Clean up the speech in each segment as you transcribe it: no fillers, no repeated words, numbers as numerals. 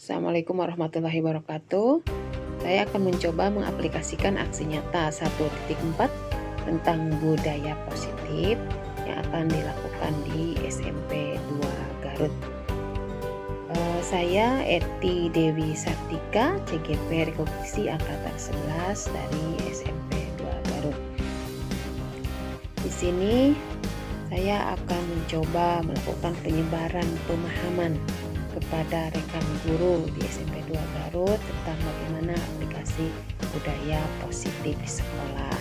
Assalamualaikum warahmatullahi wabarakatuh. Saya akan mencoba mengaplikasikan aksi nyata 1.4 tentang budaya positif yang akan dilakukan di SMP 2 Garut. Saya Eti Dewi Sartika, CGP Rekognisi Angkatan 11 dari SMP 2 Garut. Di sini saya akan mencoba melakukan penyebaran pemahaman kepada rekan guru di SMP 2 Garut tentang bagaimana aplikasi budaya positif di sekolah.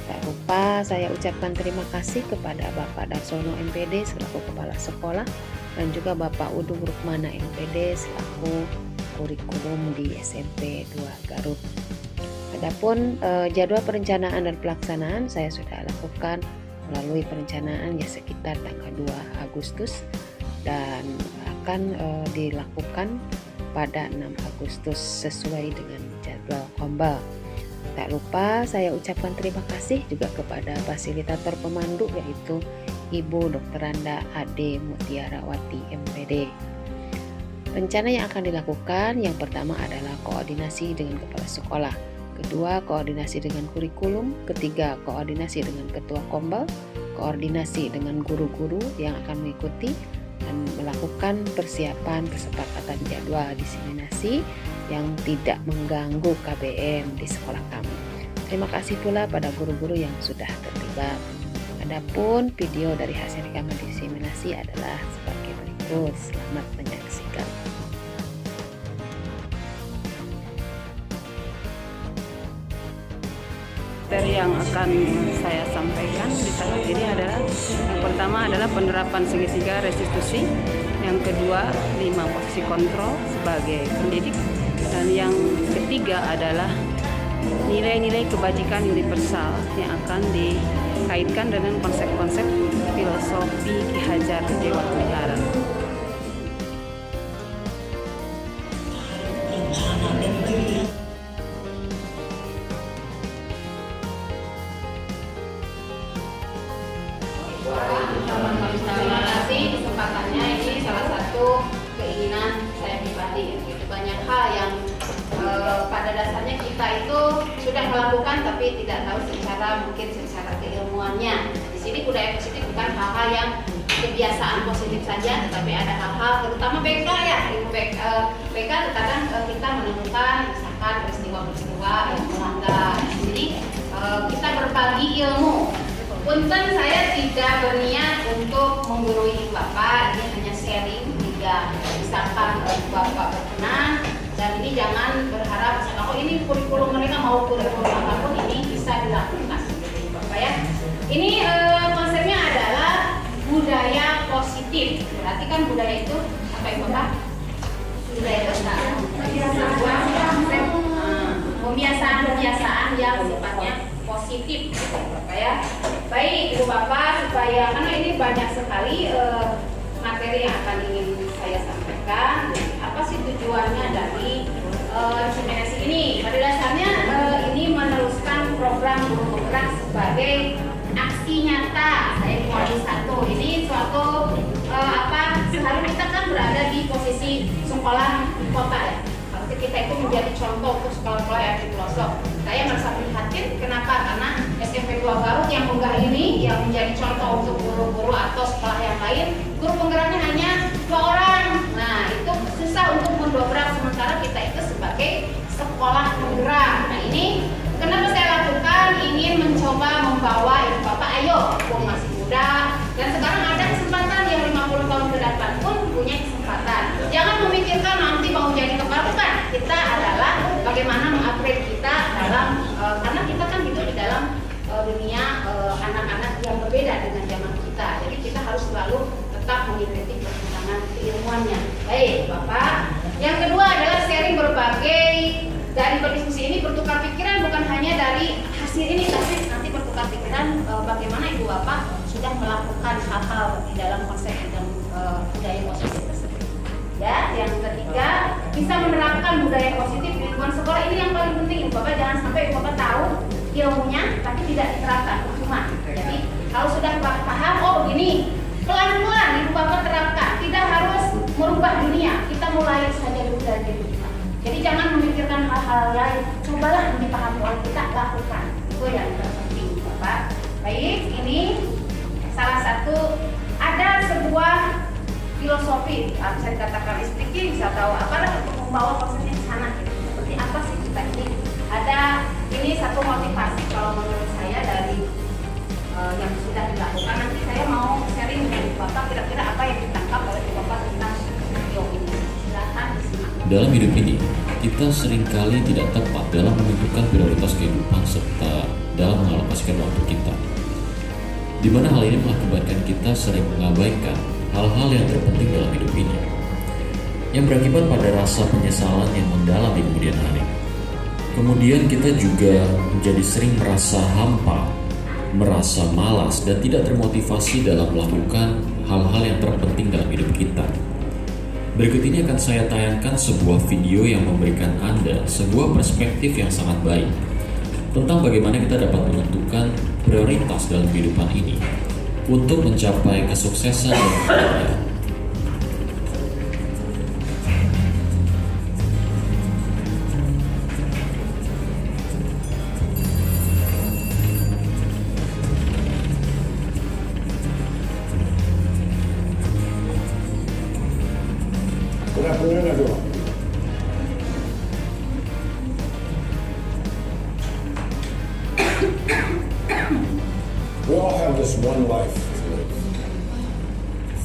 Tak lupa saya ucapkan terima kasih kepada Bapak Darsono MPD selaku Kepala Sekolah dan juga Bapak Udung Rukmana MPD selaku kurikulum di SMP 2 Garut. Adapun jadwal perencanaan dan pelaksanaan saya sudah lakukan melalui perencanaan ya sekitar tanggal 2 Agustus dan akan dilakukan pada 6 Agustus sesuai dengan jadwal kombal. Tak lupa saya ucapkan terima kasih juga kepada fasilitator pemandu yaitu Ibu Dr. Randa Ade Mutiarawati MPD. Rencana yang akan dilakukan yang pertama adalah koordinasi dengan kepala sekolah, kedua koordinasi dengan kurikulum, ketiga koordinasi dengan ketua kombal, koordinasi dengan guru-guru yang akan mengikuti dan melakukan persiapan kesepakatan jadwal diseminasi yang tidak mengganggu KBM di sekolah kami. Terima kasih pula pada guru-guru yang sudah terlibat. Adapun video dari hasil rekaman diseminasi adalah sebagai berikut. Selamat menyaksikan. Materi yang akan saya sampaikan di saat ini adalah yang pertama adalah penerapan segitiga restitusi, yang kedua 5 posisi kontrol sebagai pendidik, dan yang ketiga adalah nilai-nilai kebajikan universal yang akan dikaitkan dengan konsep-konsep filosofi Ki Hajar Dewantara. Terima kasih kesempatannya. Ini salah satu keinginan saya pribadi. Banyak hal yang pada dasarnya kita itu sudah melakukan tapi tidak tahu mungkin secara keilmuannya. Di sini budaya positif bukan hal-hal yang kebiasaan positif saja, tetapi ada hal-hal terutama BK ya, ilmu BK terkadang kita menemukan misalkan peristiwa-peristiwa yang melanggar. Jadi kita berbagi ilmu. Punten saya tidak berniat untuk menggurui Bapak, ini hanya sharing jika misalkan Bapak berkenan, dan ini jangan berharap misalkan oh ini kurikulum mereka mau kurikulum apapun ini bisa dilakukan Bapak ya. Ini konsepnya adalah budaya positif. Berarti kan budaya itu apa ya Bapak? Budaya besar. Kebiasaan yang sifatnya positif Bapak ya. Baik Ibu Bapak, supaya karena ini banyak sekali materi yang akan ingin saya sampaikan. Jadi, apa sih tujuannya dari diseminasi ini? Pada dasarnya ini meneruskan program guru bergerak sebagai aksi nyata. Saya di modul 1. Ini suatu sehari kita kan berada di posisi sekolah di kota ya. Harusnya kita itu menjadi contoh untuk sekolah-sekolah yang di pelosok. Saya merasa prihatin, kenapa? Karena SMP 2 Garut yang menggah ini yang menjadi contoh untuk guru-guru atau sekolah yang lain, guru penggeraknya hanya 2 orang. Nah, itu susah untuk mendobrak, sementara kita itu sebagai sekolah penggerak. Nah, ini kenapa saya lakukan? Ingin mencoba membawa Ibu Bapak, ayo, masih muda, dan sekarang ada kesempatan yang 50 tahun ke depan pun punya kesempatan. Jangan memikirkan nanti mau jadi kepala, bukan. Kita adalah bagaimana mengupgrade kita dalam karena kita kan hidup di dalam dunia anak-anak yang berbeda dengan zaman kita. Jadi kita harus selalu tetap mengikuti perkembangan keilmuannya. Baik, Bapak. Yang kedua adalah sharing berbagai dari berdiskusi ini, bertukar pikiran bukan hanya dari hasil ini, tapi nanti bertukar pikiran bagaimana Ibu Bapak sudah melakukan hal-hal di dalam konsep dan budaya positif tersebut. Ya, yang ketiga bisa menerapkan budaya positif di lingkungan sekolah. Ini yang paling penting Ibu Bapak, jangan sampai Ibu Bapak tahu ilmunya tapi tidak diterapkan, cuma. Jadi kalau sudah paham, oh begini, pelan-pelan Ibu Bapak terapkan. Tidak harus merubah dunia, kita mulai saja dulu dari diri kita. Jadi jangan memikirkan hal-hal lain, cobalah dipahami oleh kita, lakukan. Itu yang terpenting, Bapak. Baik, ini salah satu, ada sebuah filosofi, bisa dikatakan speaking, bisa tahu apalah untuk membawa prosesnya ke sana. Seperti apa sih kita ini? Ada ini satu motivasi kalau menurut saya dari yang sudah dilakukan. Nanti saya mau sharing dengan Bapak kira-kira apa yang ditangkap oleh Bapak tentang video ini. Silakan disimak. Dalam hidup ini, kita seringkali tidak tepat dalam menentukan prioritas kehidupan serta dalam mengalokasikan waktu kita. Di mana hal ini mengakibatkan kita sering mengabaikan hal-hal yang terpenting dalam hidup ini, yang berakibat pada rasa penyesalan yang mendalam di kemudian hari. Kemudian kita juga menjadi sering merasa hampa, merasa malas, dan tidak termotivasi dalam melakukan hal-hal yang terpenting dalam hidup kita. Berikut ini akan saya tayangkan sebuah video yang memberikan Anda sebuah perspektif yang sangat baik tentang bagaimana kita dapat menentukan prioritas dalam kehidupan ini untuk mencapai kesuksesan dan kebahagiaan. Good afternoon, everyone. We all have this one life to live.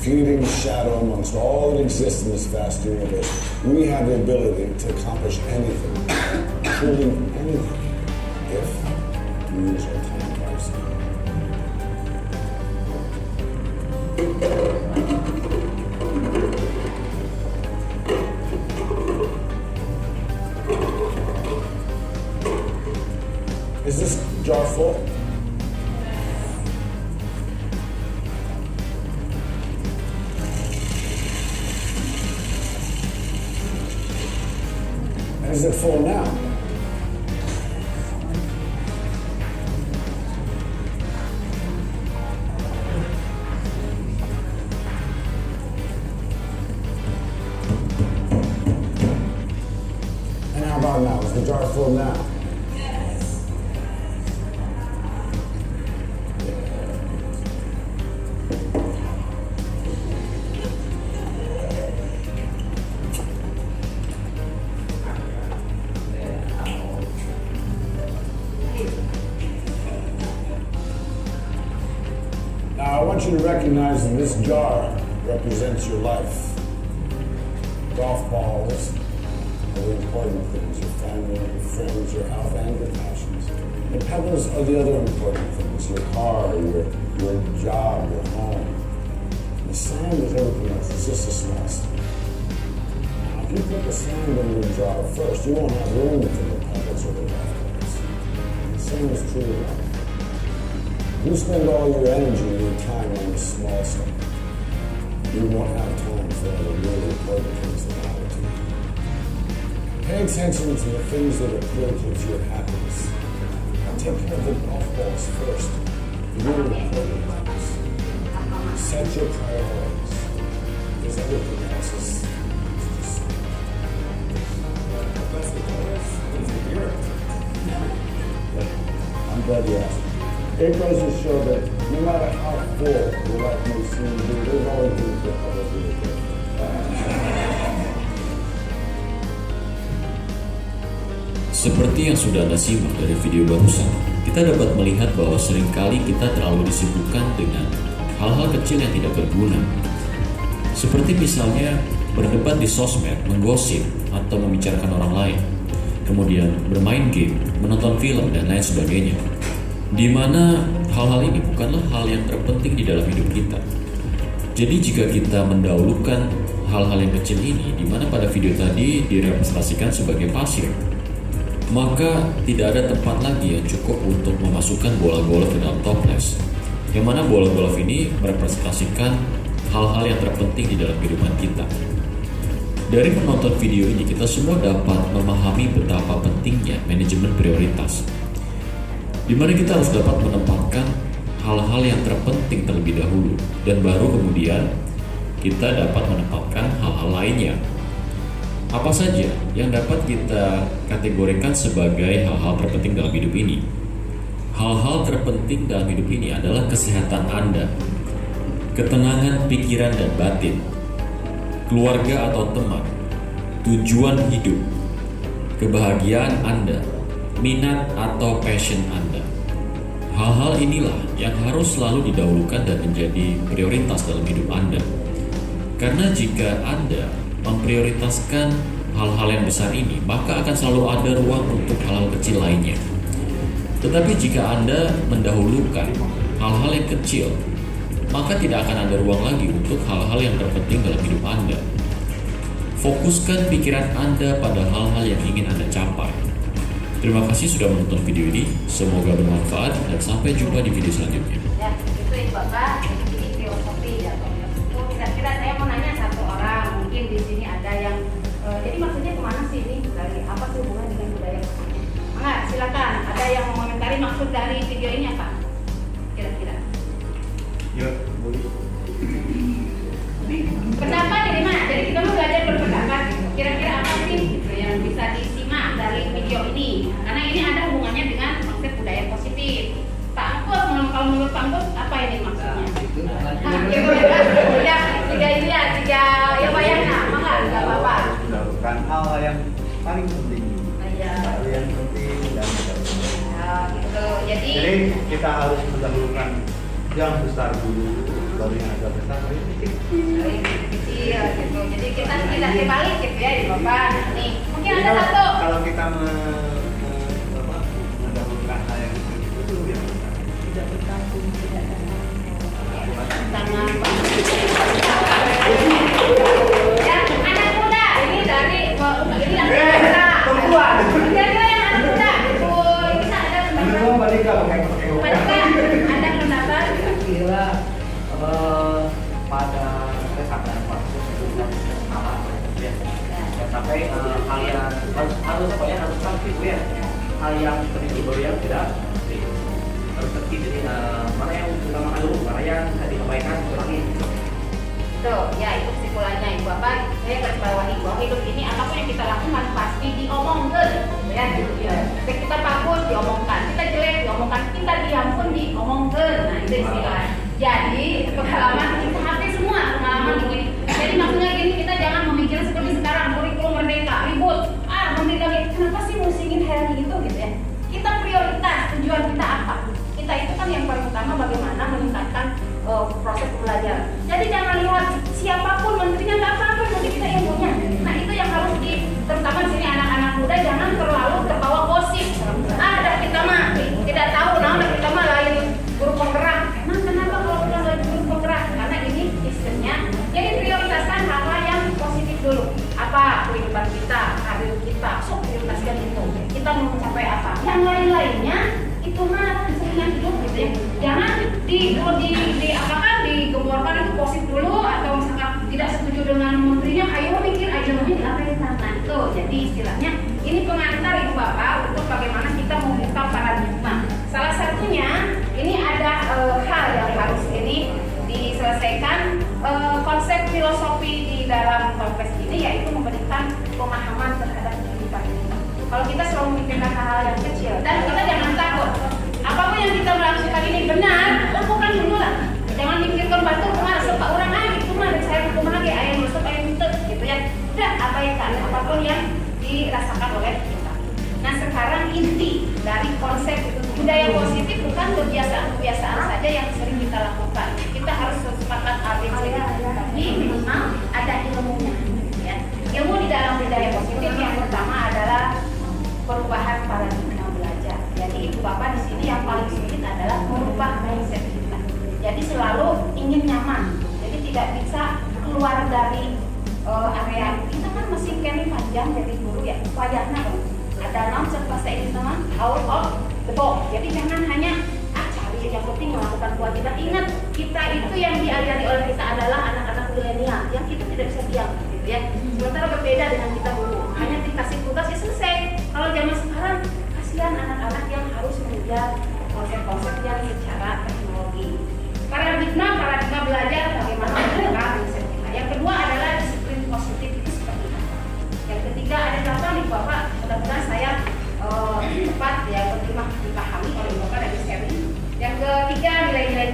Fleeting shadow amongst all that exists in this vast universe. We have the ability to accomplish anything, truly anything, if we use our time wisely. Is this jar full? Is it full now? And how about now? Is the jar full now? Now, I want you to recognize that this jar represents your life. Golf balls are the important things, your family, your friends, your health, and your passions. The pebbles are the other important things, your car, your job, your home. The sand is everything else, it's just a small step. Now, if you put the sand in your jar first, you won't have room for the pebbles or the golf balls. The same is true of life. You spend all your energy and your time on the small stuff. You won't have time for all the really important things that matter to you. Pay attention to the things that are critical to your happiness. Take care of the golf balls first. The really important things. Set your priorities. Because everything else is just... I'm glad you asked. It goes to show that no matter how full your life may seem to be, there's always things that are really good. Seperti yang sudah Anda simak dari video barusan, kita dapat melihat bahwa seringkali kita terlalu disibukkan dengan hal-hal kecil yang tidak berguna. Seperti misalnya berdebat di sosmed, menggosip, atau membicarakan orang lain. Kemudian bermain game, menonton film, dan lain sebagainya. Di mana hal-hal ini bukanlah hal yang terpenting di dalam hidup kita. Jadi jika kita mendahulukan hal-hal yang kecil ini, di mana pada video tadi direpresentasikan sebagai pasir, maka tidak ada tempat lagi yang cukup untuk memasukkan bola golf ke dalam toples. Yang mana bola golf ini merepresentasikan hal-hal yang terpenting di dalam kehidupan kita. Dari menonton video ini, kita semua dapat memahami betapa pentingnya manajemen prioritas, di mana kita harus dapat menempatkan hal-hal yang terpenting terlebih dahulu, dan baru kemudian kita dapat menempatkan hal-hal lainnya. Apa saja yang dapat kita kategorikan sebagai hal-hal terpenting dalam hidup ini? Hal-hal terpenting dalam hidup ini adalah kesehatan Anda, ketenangan pikiran dan batin, keluarga atau teman, tujuan hidup, kebahagiaan Anda, minat atau passion Anda. Hal-hal inilah yang harus selalu didahulukan dan menjadi prioritas dalam hidup Anda. Karena jika Anda memprioritaskan hal-hal yang besar ini, maka akan selalu ada ruang untuk hal-hal kecil lainnya. Tetapi jika Anda mendahulukan hal-hal yang kecil, maka tidak akan ada ruang lagi untuk hal-hal yang terpenting dalam hidup Anda. Fokuskan pikiran Anda pada hal-hal yang ingin Anda capai. Terima kasih sudah menonton video ini, semoga bermanfaat dan sampai jumpa di video selanjutnya. Ya, itu ya Bapak, ini filosofi ya. Kira-kira saya mau nanya satu orang, mungkin di sini ada yang jadi maksudnya kemana sih ini? Dari apa sih hubungan dengan budaya maksudnya? Mangga, silakan. Ada yang mengomentari maksud dari video ini apa? Kira-kira? Ya, boleh. Pendapat dari mana? Jadi kita mau belajar berpendapat. Kira-kira apa sih gitu yang bisa disimak dari video ini? Karena ini ada hubungannya dengan konsep budaya positif. Pak Angkut, kalau menurut Pak Angkut apa ini maksudnya? Tiga ya bayangnya, mangga nggak apa-apa. Mendahulukan hal yang paling penting. Iya. Hal yang penting dan Ya, gitu. Jadi kita harus mendahulukan yang besar dulu, baru yang agak besar, baru yang kecil. kecil gitu. Jadi kita tidak dibalik gitu ya, di Bapak. Nih, mungkin ada satu. Kalau kita mendahulukan hal yang kecil itu ya tidak bertanggung, tidak Tangan ya, anak muda ini dari ini anak muda. perempuan. Kira-kira yang anak muda itu bisa ada pendapat. Balika Ada pendapat. Kira pada kesadaran waktu itu salah ya. Sampai hal yang harus apa ya, harus aktif ya, hal yang penting baru yang tidak harus aktif. Jadi mana yang utamakan dulu, mana yang tadi kebaikan kurangi. Tuh, ya itu kesimpulannya Ibu Bapak. Saya garis bawahi bahwa hidup ini apapun yang kita lakukan pasti diomongkan, ya gitu ya. Kita bagus diomongkan, kita jelek diomongkan, kita diam pun diomongkan. Nah itu istilah. Jadi pengalaman kita hati semua pengalaman begini. Jadi maksudnya gini, kita jangan memikirkan seperti sekarang kurikulum merdeka ribut. Merdeka kenapa sih musingin hal gitu ya? Kita prioritas tujuan kita apa? Kita itu kan yang paling utama bagaimana meningkatkan proses pembelajaran. Jadi jangan lihat siapapun menterinya, nggak apa-apa, nanti kita yang punya. Nah itu yang harus terutama di sini anak-anak muda jangan terlalu terbawa gosip. Ada kita mah tidak tahu, nah kita mah lain guru penggerak. Nah kenapa kalau kita lain guru penggerak? Karena ini sistemnya. Jadi prioritaskan hal-hal yang positif dulu. Apa kehidupan kita, karir kita, prioritaskan itu. Kita mau mencapai apa? Yang lain-lainnya itu mah keseringan hidup gitu ya. Jangan apakah digemborkan itu positif dulu atau misalkan tidak setuju dengan menterinya, ayo mikir agendanya diabaikan. Nah itu jadi istilahnya ini pengantar Ibu Bapak untuk bagaimana kita membuka paradigma. Salah satunya ini ada hal yang harus ini diselesaikan, konsep filosofi di dalam kongres ini yaitu memberikan pemahaman terhadap kehidupan kita. Kalau kita selalu memikirkan hal-hal yang kecil dan kita jangan takut. Apapun yang kita melakukan ini benar, lakukan dulu lah. Jangan mikirkan batu kemana, sepak orang itu mah dari saya hukum lagi, ayam masuk, ayam itu, gitu ya. Udah abaikan apapun yang dirasakan oleh kita. Nah sekarang inti dari konsep itu budaya positif bukan kebiasaan-kebiasaan saja yang sering kita lakukan. Kita harus sepakat ABC, tapi minimal ada ilmunya. Ya. Ilmu di dalam budaya positif yang pertama adalah perubahan paradigma belajar. Jadi Ibu Bapak di sini yang paling sulit adalah merubah mindset kita. Jadi selalu ingin nyaman. Jadi tidak bisa keluar dari area. Kita kan masih kini panjang jadi guru ya. Upayanya ada 6 bahasa Inggris teman out of the box. Jadi jangan hanya cari yang penting melakukan kewajiban. Ingat kita itu yang diajari oleh kita adalah anak-anak milenial yang kita tidak bisa diam gitu ya. Sementara berbeda dengan kita dulu. Hanya dikasih tugas ya selesai. Kalau zaman sekarang kasihan anak-anak yang harus mengejar konsep-konsep yang secara teknologi. Paradigma belajar bagaimana mereka bisa ya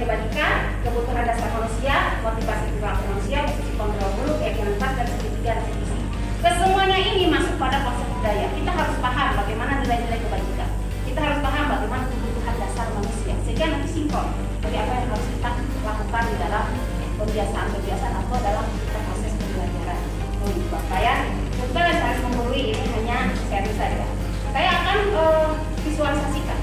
kebajikan, kebutuhan dasar manusia, motivasi perilaku manusia, posisi kontrol dulu, keyakinan pas, dan segitiga restitusi. Kesemuanya ini masuk pada konsep budaya. Kita harus paham bagaimana nilai-nilai kebajikan. Kita harus paham bagaimana kebutuhan dasar manusia. Sehingga nanti sinkron dari apa yang harus kita lakukan di dalam kebiasaan-kebiasaan atau dalam proses pembelajaran. Bapak ya, bukan harus menggurui, ini hanya sharing saja. Saya akan visualisasikan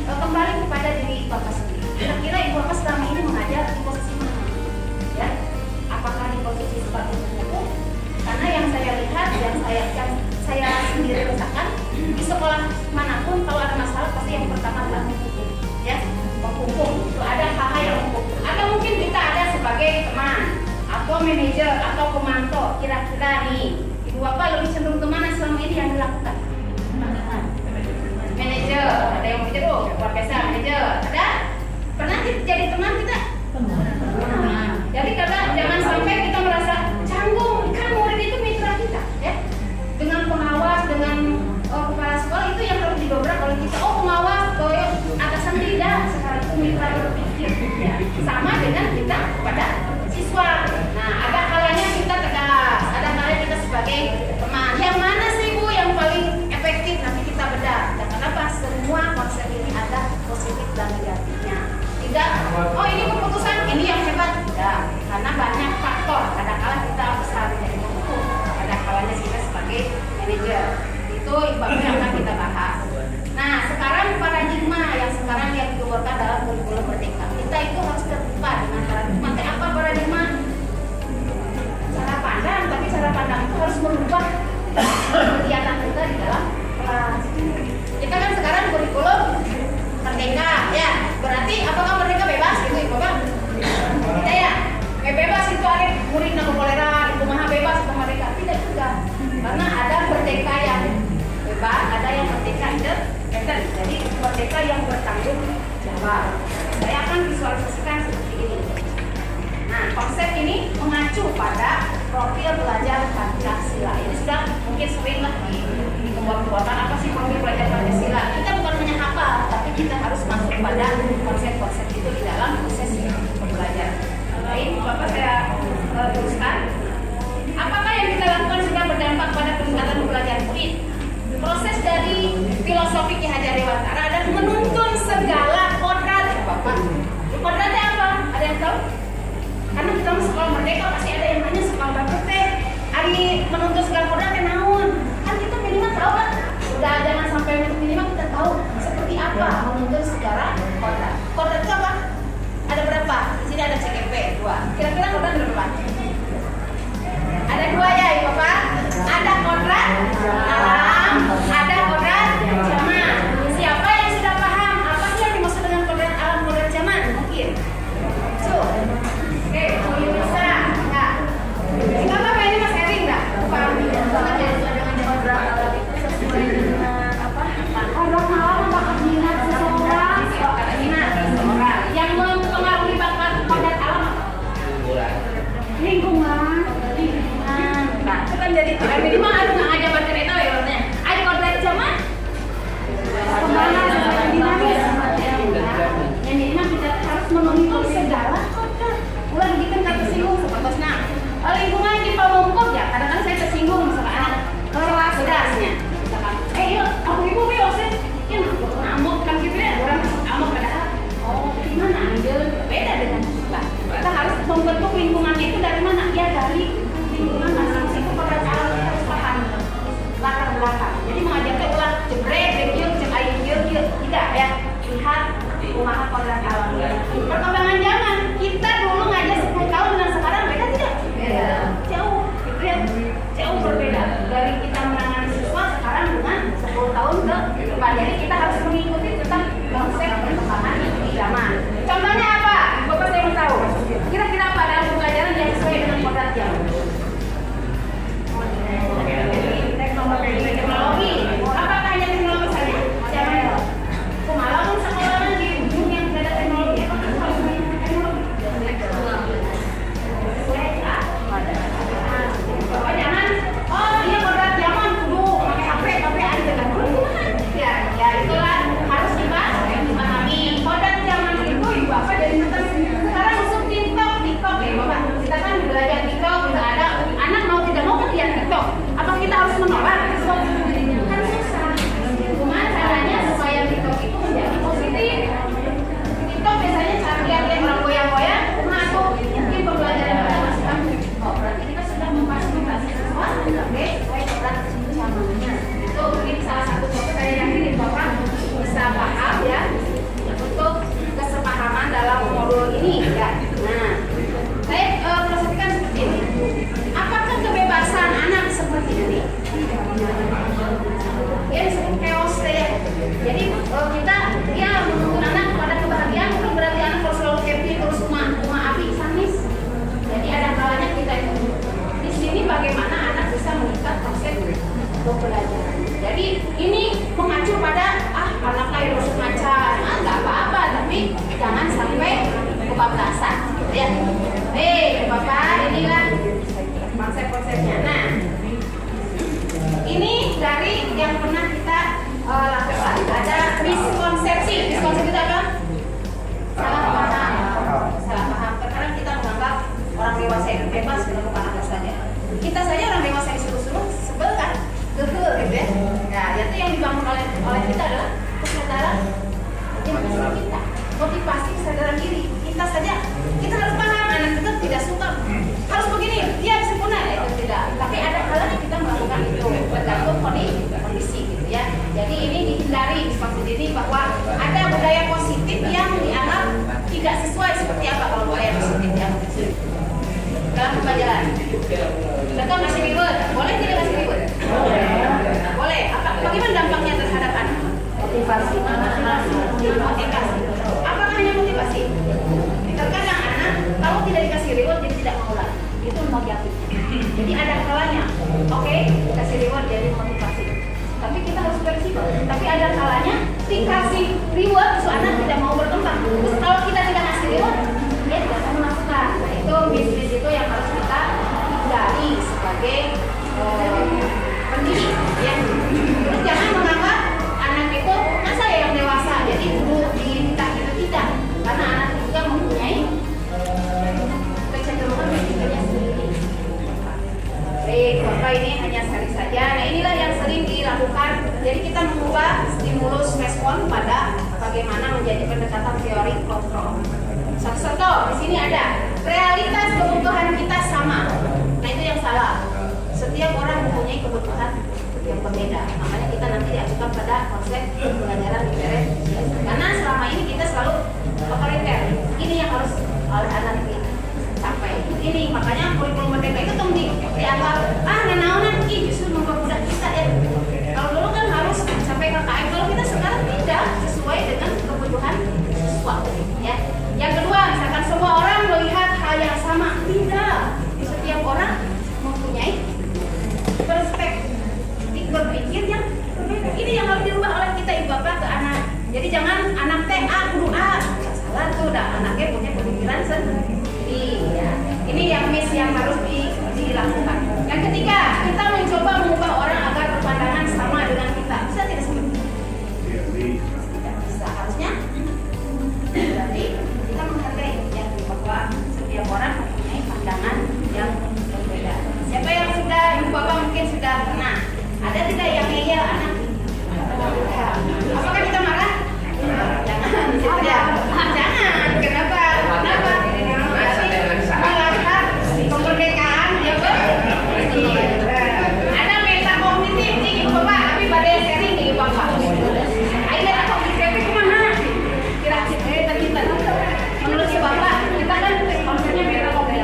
kembali kepada diri Bapak sendiri. Kira-kira Ibu Bapak selama ini mengajar di posisi mana? Ya, apakah di posisi sebagai guru? Karena yang saya lihat, yang saya sendiri rasakan di sekolah manapun kalau ada masalah pasti yang pertama adalah menghukum, ya, menghukum. Itu ada hal-hal yang menghukum. Atau mungkin kita ada sebagai teman atau manajer atau pemantau. Kira-kira nih, Ibu Bapak lebih cenderung kemana selama ini yang dilakukan? Manajer, ada yang manajer, luar biasa manajer. Ada? Pernah jadi teman kita? Pernah. Jadi karena jangan sampai kita merasa canggung, kan murid itu mitra kita, ya. Dengan pengawas, dengan kepala sekolah itu yang harus didobrak oleh kita. Oh, pengawas, atasan tidak, sekarang itu mitra berpikir. Ya. Sama dengan kita kepada siswa. Nah, ada kalanya kita tegas, ada kalanya kita sebagai teman. Yang mana sih Bu yang paling efektif? Nanti kita bedah. Dan kenapa semua konsep ini ada positif dan negatifnya? Tidak, oh ini keputusan ini yang hebat. Tidak, karena banyak faktor. Kadang-kala kita besar menjadi penghukum, kadang-kalanya kita sebagai manajer. Itu ibaratnya akan kita bahas. Nah, sekarang paradigma yang sekarang yang dikeluarkan dalam kurikulum Merdeka. Kita itu harus terbuka dengan paradigma. Apa paradigma? Cara pandang, tapi cara pandang itu harus merubah kegiatan kita di dalam kelas. Kita kan sekarang kurikulum Merdeka, ya. Berarti apakah Merdeka bebas gitu, Ibu Bapak? Tidak ya. Bebas itu ada murid nak kolera, itu maha bebas itu Merdeka. Tidak juga. Karena ada merdeka yang bebas, ada yang merdeka independen. Jadi merdeka yang bertanggung jawab. Saya akan visualisasikan seperti ini. Nah, konsep ini mengacu pada profil belajar Pancasila. Ini sudah mungkin sering lah dikeluarkan apa sih profil belajar Pancasila. Kita bukan hanya hafal, tapi kita harus masuk pada konsep-konsep itu di dalam proses pembelajaran. Baik, Bapak saya teruskan. Apakah yang kita lakukan sudah berdampak pada peningkatan pembelajaran murid? Proses dari filosofi Ki Hajar Dewantara adalah menuntun segala kodrat, Bapak. Kodratnya apa? Ada yang tahu? Karena kita sekolah Merdeka pasti ada yang nanya sekolah Bapak teh. Ari menuntun segala kodratnya naon? Jadi ini mengacu pada anak lain masuk macan, nggak apa-apa, tapi jangan sampai kebablasan, gitu ya. Bapak, inilah konsep-konsepnya. Nah, ini dari yang pernah kita lakukan. Ada miskonsepsi. Miskonsepsi itu apa? Salah paham. Salah paham. Terkadang kita menganggap orang dewasa itu bebas melakukan apa saja. Kita saja orang dewasa disuruh-suruh sebel kan? Gitu ya. Nah, itu yang dibangun oleh kita adalah kesadaran kita, motivasi kesadaran diri. Kita harus paham anak kita tidak suka harus begini, dia sempurna itu tidak. Tapi ada kalanya kita melakukan itu tergantung kondisi gitu ya. Jadi ini dihindari maksud ini bahwa ada budaya positif yang dianggap tidak sesuai seperti apa kalau budaya positif yang dalam pembelajaran. Contoh kasih reward, boleh tidak kasih reward? Boleh. Bagaimana dampaknya terhadap anak? Motivasi. Apakah hanya motivasi? Terkadang anak kalau tidak dikasih reward jadi tidak mau lagi. Itu motivasi. Jadi ada kalanya, oke, kasih reward jadi motivasi. Tapi kita harus fleksibel. Tapi ada kalanya dikasih reward, so anak tidak mau berkembang. Terus kalau kita tidak kasih reward, dia tidak akan melakukan. Nah, itu bisnis itu yang harus kita hindari sebagai pendidik. Ya. Terus jangan menganggap anak itu masa ya yang dewasa, jadi perlu diminta gitu tidak. Karena anak juga mempunyai kecenderungan berpikirnya sendiri. Baik, Bapak ini hanya seri saja. Nah, inilah yang sering dilakukan. Jadi kita mengubah stimulus respon pada bagaimana menjadi pendekatan teori kontrol. Satu contoh di sini ada realitas kebutuhan kita sama. Nah, itu yang salah. Setiap orang mempunyai kebutuhan yang berbeda. Makanya kita nanti diajukan pada konsep pembelajaran diferensiasi. Karena selama ini kita selalu otoriter. Ini yang harus oleh anak dicapai. Ini makanya kurikulum merdeka itu tuh dianggap nenaunan justru mempermudah kita ya. Kalau dulu kan harus sampai KKM, kalau kita sekarang tidak sesuai dengan kebutuhan siswa ya. Yang kedua, misalkan semua orang melihat hal yang sama. Tidak. Setiap orang mempunyai perspektif berpikir yang berbeda. Ini yang harus dirubah oleh kita ibu bapak ke anak. Jadi jangan anak teh kudu salah tuh, dah anaknya punya pemikiran sendiri. Ya. Ini yang harus dilakukan. Yang ketiga, kita mencoba mengubah orang agar berpandangan sama dengan kita. Bisa tidak seperti itu? Tidak bisa. Harusnya berarti kita menghargai yang bahwa setiap orang mempunyai pandangan yang berbeda. Siapa yang sudah ibu bapak mungkin sudah pernah ada tidak yang ngeyel anak? Apakah kita marah? Jangan, ya. Jangan. Kenapa? Melihat kemerdekaan, ya Pak. Ada meta kognitif nih, ibu bapak. Tapi pada sharing nih, ibu bapak. Ayo meta kognitif kemana? Kira-kira kita menurut si bapak, kita kan konsepnya meta kognitif,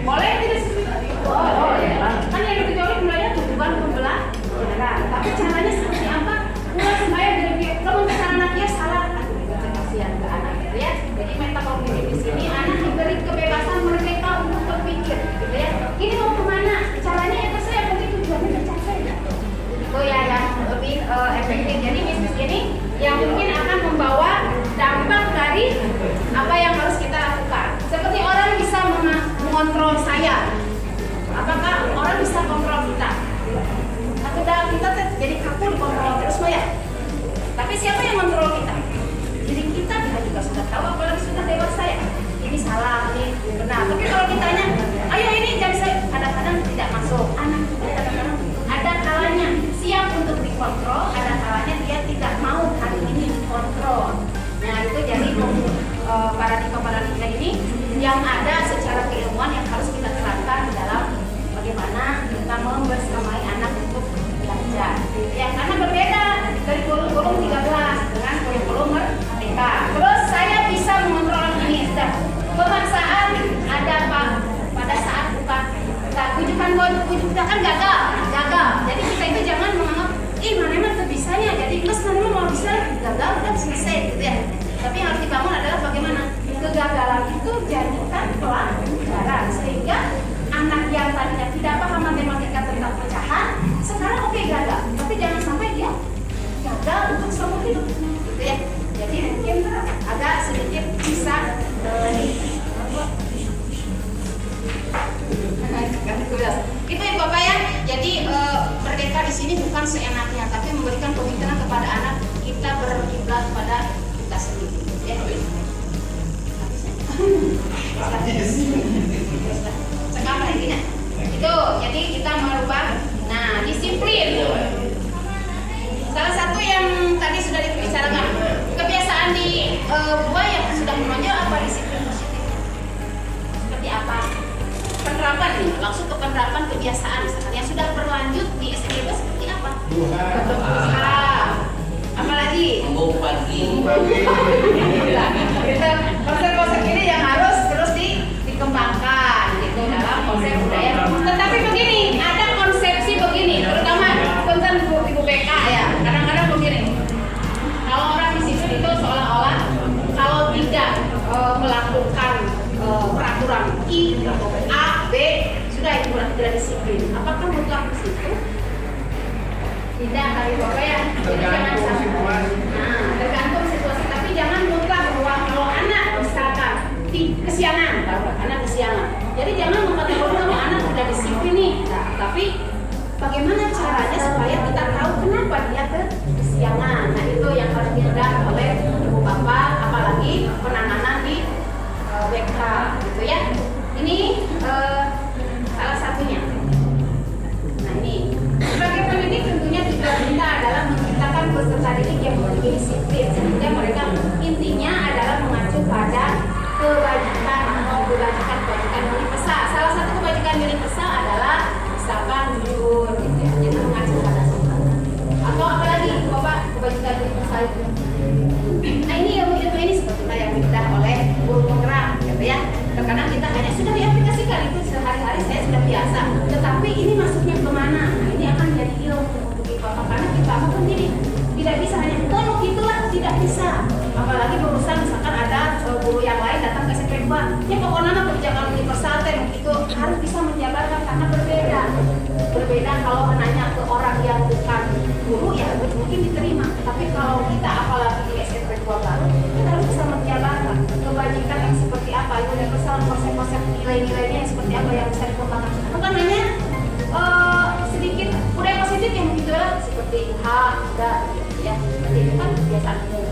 boleh tidak sih? Oh ya. Kan yang dikecuali mulanya tujuan pembelajaran. Tapi caranya seperti apa? Mulai supaya kalau misalnya anaknya salah, kasihan ke anak gitu ya. Jadi meta kognitif di sini anak diberi kebebasan merdeka untuk berpikir, gitu ya. Ini mau kemana? Caranya ya terserah, yang penting tujuannya tercapai. Itu ya yang lebih efektif. Jadi bisnis ini yang mungkin akan membawa dampak dari apa yang harus kita lakukan. Seperti orang bisa mengontrol saya, apakah orang bisa kontrol kita? Atau kita jadi kaku dikontrol terus ya? Tapi siapa yang kontrol kita? Jadi kita juga sudah tahu, apalagi sudah dewasa ya. Ini salah, ini benar. Tapi kalau ditanya, ayo ini jam saya, kadang-kadang tidak masuk. Anak kita kadang-kadang ada kalanya siap untuk dikontrol, ada kalanya dia tidak mau hari ini dikontrol. Nah itu jadi paradigma ini yang ada secara keilmuan yang harus kita terapkan dalam bagaimana kita membersamai anak untuk belajar. Ya, karena berbeda dari kurikulum 13 dengan kurikulum merdeka. Terus saya bisa mengontrol ini, sudah seenaknya, tapi memberikan pemikiran kepada anak kita berkiblat pada kita sendiri. Ya, sekarang ini itu, jadi kita merubah. Nah, disiplin. Salah satu yang tadi sudah dibicarakan, kebiasaan di buah yang sudah menonjol apa disiplin positif? Seperti apa? Penerapan nih, langsung ke penerapan kebiasaan. Misalkan yang sudah berlanjut di SMP seperti apa? Duha. Apalagi? Bangun pagi. Gitu. Konsep-konsep ini yang harus terus dikembangkan gitu dalam konsep budaya. Tetapi begini, ada konsepsi begini, terutama tentang ibu BK ya. Kadang-kadang begini. Kalau orang disiplin itu seolah-olah kalau tidak melakukan peraturan I atau A, B, sudah itu tidak disiplin. Apakah mutlak di situ? Tidak, kali Bapak ya. Jadi jangan sampai. Nah, tergantung situasi. Tapi jangan mutlak bahwa kalau anak misalkan kesiangan, anak kesiangan. Jadi jangan mengatakan bahwa anak sudah disiplin nih. Nah, tapi bagaimana caranya supaya kita tahu kenapa dia kesiangan? Nah, itu yang harus diingat oleh ibu bapak, apalagi penanganan di BK, gitu ya. Ini salah satunya. Nah, ini sebagai pendidik tentunya juga kita adalah menciptakan peserta didik yang memiliki disiplin, sehingga mereka intinya adalah mengacu pada kebajikan atau kebajikan universal. Salah satu kebajikan universal adalah misalkan jujur, gitu ya. Jadi mengacu pada sopan. Atau apalagi Bapak kebajikan universal itu. Nah, ini ilmu-ilmu ini sebetulnya yang dibedah oleh guru penggerak, gitu ya. Terkadang kita hanya sudah diaplikasikan itu sehari-hari saya sudah biasa. Tetapi ini masuknya kemana? Nah, ini akan jadi ilmu untuk Bapak karena kita sendiri tidak bisa hanya itulah tidak bisa. Apalagi berusaha misalkan ada guru yang lain datang ke SMP 2, ya pokoknya kebijakan universal itu harus bisa menjabarkan karena berbeda kalau menanya ke orang yang bukan guru ya mungkin diterima, tapi kalau kita apalagi di SMP 2 baru kita harus bisa menjabarkan kebajikan yang seperti apa, universal konsep-konsep nilai-nilainya yang seperti apa yang bisa dikembangkan. Bukan hanya sedikit budaya positif yang muncul seperti udah ya, seperti itu kan kebiasaan umum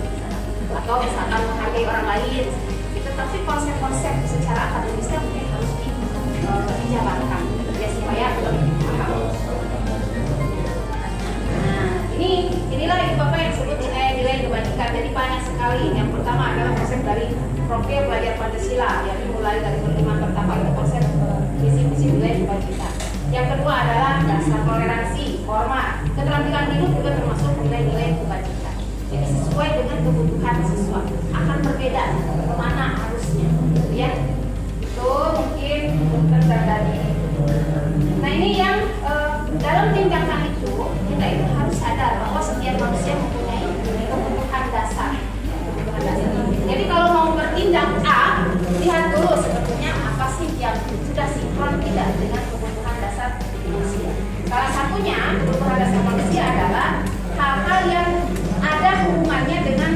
atau misalkan menghargai orang lain itu, tapi konsep-konsep secara akademisnya mungkin harus dijalankan ya supaya lebih paham. Nah, inilah ibu bapak yang disebut nilai-nilai kebajikan. Jadi banyak sekali. Yang pertama adalah konsep dari profil belajar Pancasila, yang dimulai dari penerimaan pertama itu konsep visi-misi nilai kebajikan. Yang kedua adalah dasar toleransi, hormat, keterampilan hidup juga termasuk nilai-nilai kebajikan. Jadi sesuai dengan kebutuhan siswa akan berbeda kemana harusnya, ya. Itu mungkin terjadi. Nah, ini yang dalam tindakan itu kita itu harus sadar bahwa setiap manusia mempunyai kebutuhan dasar. Jadi kalau mau bertindak A, lihat dulu sebetulnya apa sih yang sudah sinkron tidak dengan kebutuhan dasar manusia. Salah satunya kebutuhan dasar manusia adalah hal-hal yang ada hubungannya dengan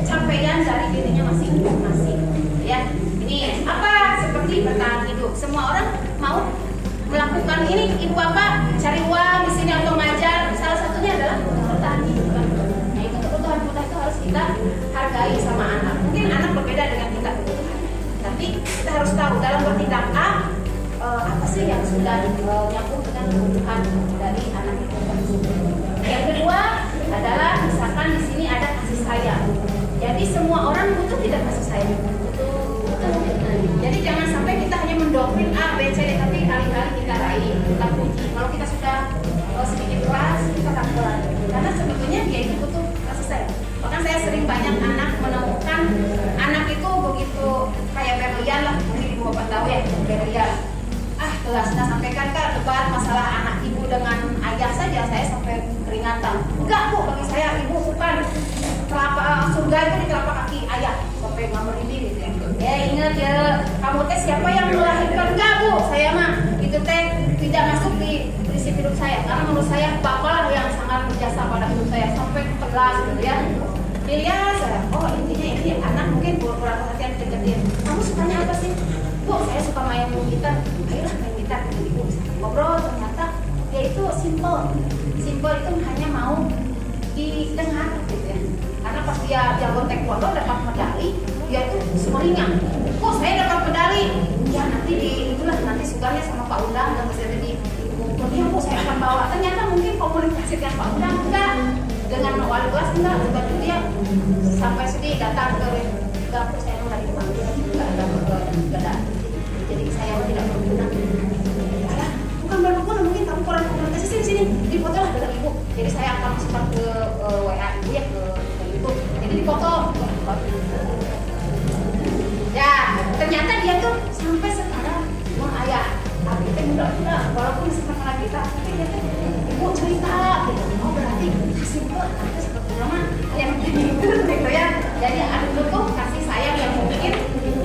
capaian dari dirinya masing-masing. Ya, ini apa seperti bertahan hidup. Semua orang mau melakukan ini, ibu bapak cari uang di sini atau ngajar. Salah satunya adalah bertahan hidup. Nah, itu kebutuhan kita itu harus kita hargai sama anak. Mungkin anak berbeda dengan kita kebutuhan, tapi kita harus tahu dalam bertindak A apa sih yang sudah nyambung dengan kebutuhan dari anak itu. Yang kedua adalah misalkan di sini ada kasih sayang. Jadi semua orang butuh tidak kasih sayang. Jadi jangan sampai kita hanya mendoktrin A, B, C, D, tapi kali-kali kita raih, kita puji. Kalau kita sudah sedikit keras, kita tak keras. Karena sebetulnya dia itu butuh kasih sayang. Bahkan saya sering banyak anak menemukan anak itu begitu kayak berlian lah, mungkin ibu bapak tahu ya, berlian. Kelasnya sampaikan Kak, debat masalah anak ibu dengan ayah saja saya sampai keringatan. Enggak Bu, bagi saya ibu bukan surga itu di telapak kaki ayah, sampai nggak merinding gitu ya. Ingat ya, kamu teh siapa yang melahirkan? Enggak Bu, saya mah itu teh tidak masuk di prinsip hidup saya. Karena menurut saya bapak lah yang sangat berjasa pada hidup saya, sampai tegas gitu ya. Dilihat saya, oh intinya ini anak mungkin kurang perhatian kejadian. Kamu sukanya apa sih? Bu, saya suka main gitar. Ayolah main gitar dengan ibu. Ngobrol ternyata dia itu simple simpel itu hanya mau didengar gitu ya. Karena pas dia jago taekwondo dapat medali, dia tuh sumringah. Kok saya dapat medali? Ya nanti nanti suganya sama Pak Undang yang bisa jadi dia kok saya akan bawa. Ternyata mungkin komunikasi dengan Pak Undang enggak, dengan wali kelas enggak, juga dia sampai sedih datang ke dapur saya nggak dipanggil, nggak ada. Jadi saya tidak berguna. Ya, bukan berguna, mungkin kamu kurang komunikasi sini di foto lah dengan ibu. Jadi saya akan masukkan ke WA ibu ya ke YouTube. Jadi di foto. Ya, ternyata dia tuh sampai sekarang ayah kita muda-muda walaupun sekarang kita tapi dia tuh ibu cerita gitu. Oh berarti simpel nanti seperti lama yang gitu ya. Jadi aduh tuh kasih sayang yang mungkin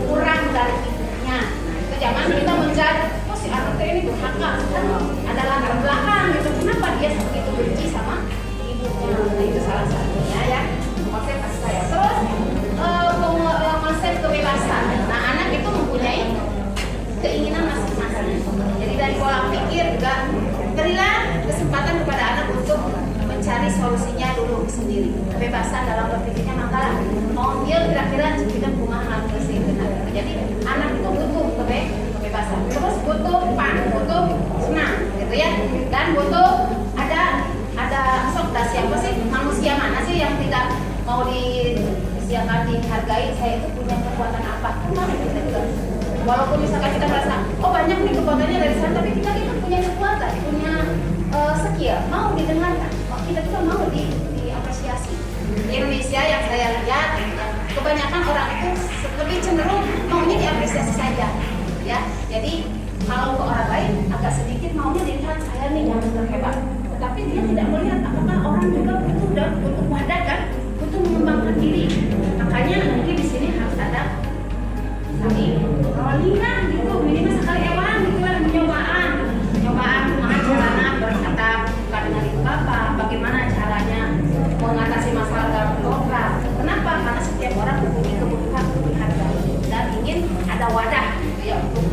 kurang dari ibunya. Nah itu jangan kita menjudge oh si anak ini durhaka kan ada latar belakang gitu. Kenapa dia begitu benci sama ibunya? Nah itu salah satunya ya konsep kasih sayang. Terus konsep kebebasan. Nah anak itu mempunyai keinginan masing-masing. Jadi dari pola pikir juga berilah kesempatan kepada anak untuk mencari solusinya dulu sendiri. Kebebasan dalam berpikirnya maka mau dia kira-kira kita kumaha sih benar. Jadi anak itu butuh kebebasan. Terus butuh butuh senang gitu ya. Dan butuh ada sok siapa sih manusia mana sih yang tidak mau dihargai. Saya itu punya kekuatan apa? Kemarin kita juga walaupun misalkan kita merasa oh banyak nih kekuatannya dari sana, tapi kita punya kekuatan, punya skill, mau didengarkan, kita juga mau diapresiasi. Di Indonesia yang saya lihat kebanyakan orang itu lebih cenderung maunya diapresiasi saja ya. Jadi kalau ke orang lain agak sedikit maunya dilihat saya nih yang terhebat, tetapi dia tidak melihat apakah orang juga butuh wadah kan, butuh mengembangkan diri. Makanya mungkin di sini harus ada rollingan gitu, minimal sekali ewan gitu lah, penyobaan caranya berkata buka dengan ibu bapak, bagaimana caranya mengatasi masalah dalam program. Kenapa? Karena setiap orang mempunyai kebutuhan dihargai dan ingin ada wadah gitu ya untuk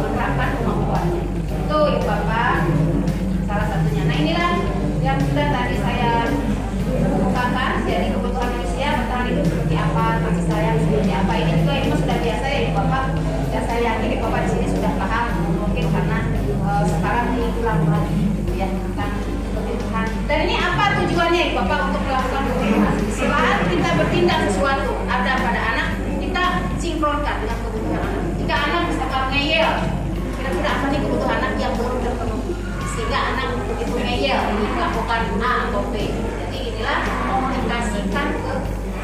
menerapkan kemampuannya. Itu ibu bapak salah satunya. Nah inilah yang sudah tadi saya kemukakan, jadi kebutuhan manusia bertahan hidup seperti apa, kasih sayang seperti apa. Ini juga ini sudah biasa ya ibu bapak. Ya saya yakin ibu bapak di sini sudah paham mungkin karena sekarang diulang lagi gitu ya tentang kebutuhan. Dan ini apa tujuannya ibu bapak untuk melakukan kebutuhan? Selain kita bertindak sesuatu ada pada anak, kita sinkronkan dengan kebutuhan anak. Jika anak misalkan ngeyel, kira-kira apa nih kebutuhan anak yang belum terpenuhi sehingga anak begitu ngeyel melakukan A atau B. Jadi inilah komunikasikan ke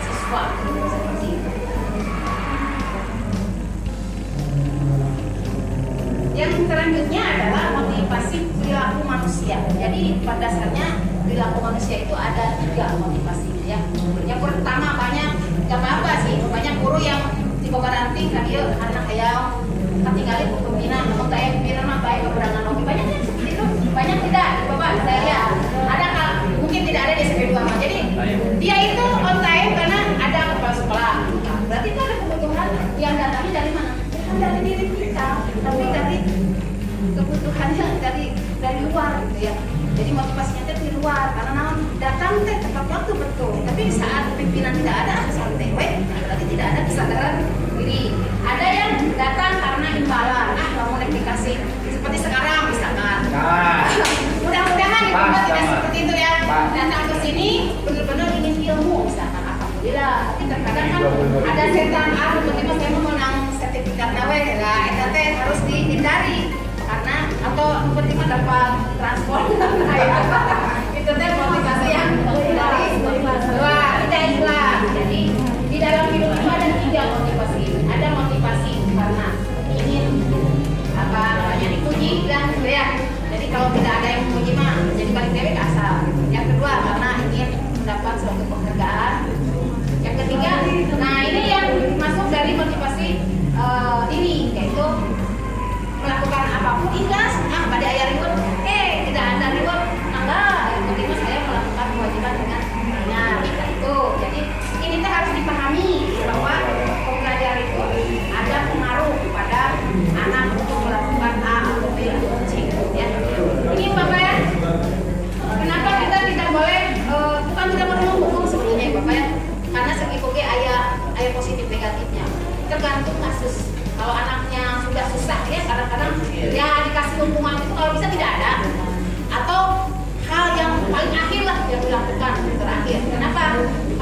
siswa seperti itu. Yang selanjutnya adalah motivasi perilaku manusia. Jadi pada dasarnya perilaku manusia itu ada 3 motivasinya ya. Yang pertama banyak apa sih? Banyak guru yang di Bogaranti kan dia anak ayam ketinggalan pembinaan untuk saya firman baik keberangan lagi banyak yang seperti itu. Banyak tidak Bapak saya lihat. Ada mungkin tidak ada di SMP 2. Jadi dia itu on time karena ada kepala sekolah. Nah, berarti itu ada kebutuhan yang datangnya dari mana? Bukan dari diri kita, tapi dari kebutuhannya dari luar gitu ya. Jadi motivasinya itu di luar karena datang tepat waktu betul. Tapi saat pimpinan tidak ada santai, berarti tidak ada kesadaran diri. Ada yang datang karena imbalan, kamu dikasih seperti sekarang misalkan. Mudah-mudahan itu tidak seperti itu ya. Datang ke sini benar-benar ingin ilmu misalkan. Alhamdulillah. Tapi terkadang kan ada setan tiba-tiba saya mau menang sertifikat nawe lah. Itu harus dihindari karena atau tiba-tiba dapat transport. Itu motivasi yang dari tidak ikhlas. Jadi di dalam hidup itu ada 3 motivasi. Ada motivasi karena ingin dipuji dan ya. Jadi kalau tidak ada yang memuji mah jadi paling dewek asal. Yang kedua karena ingin mendapat suatu penghargaan. Yang ketiga, nah ini yang masuk dari motivasi ini yaitu melakukan apapun ikhlas. Pada ayah ribut, tidak ada ribut.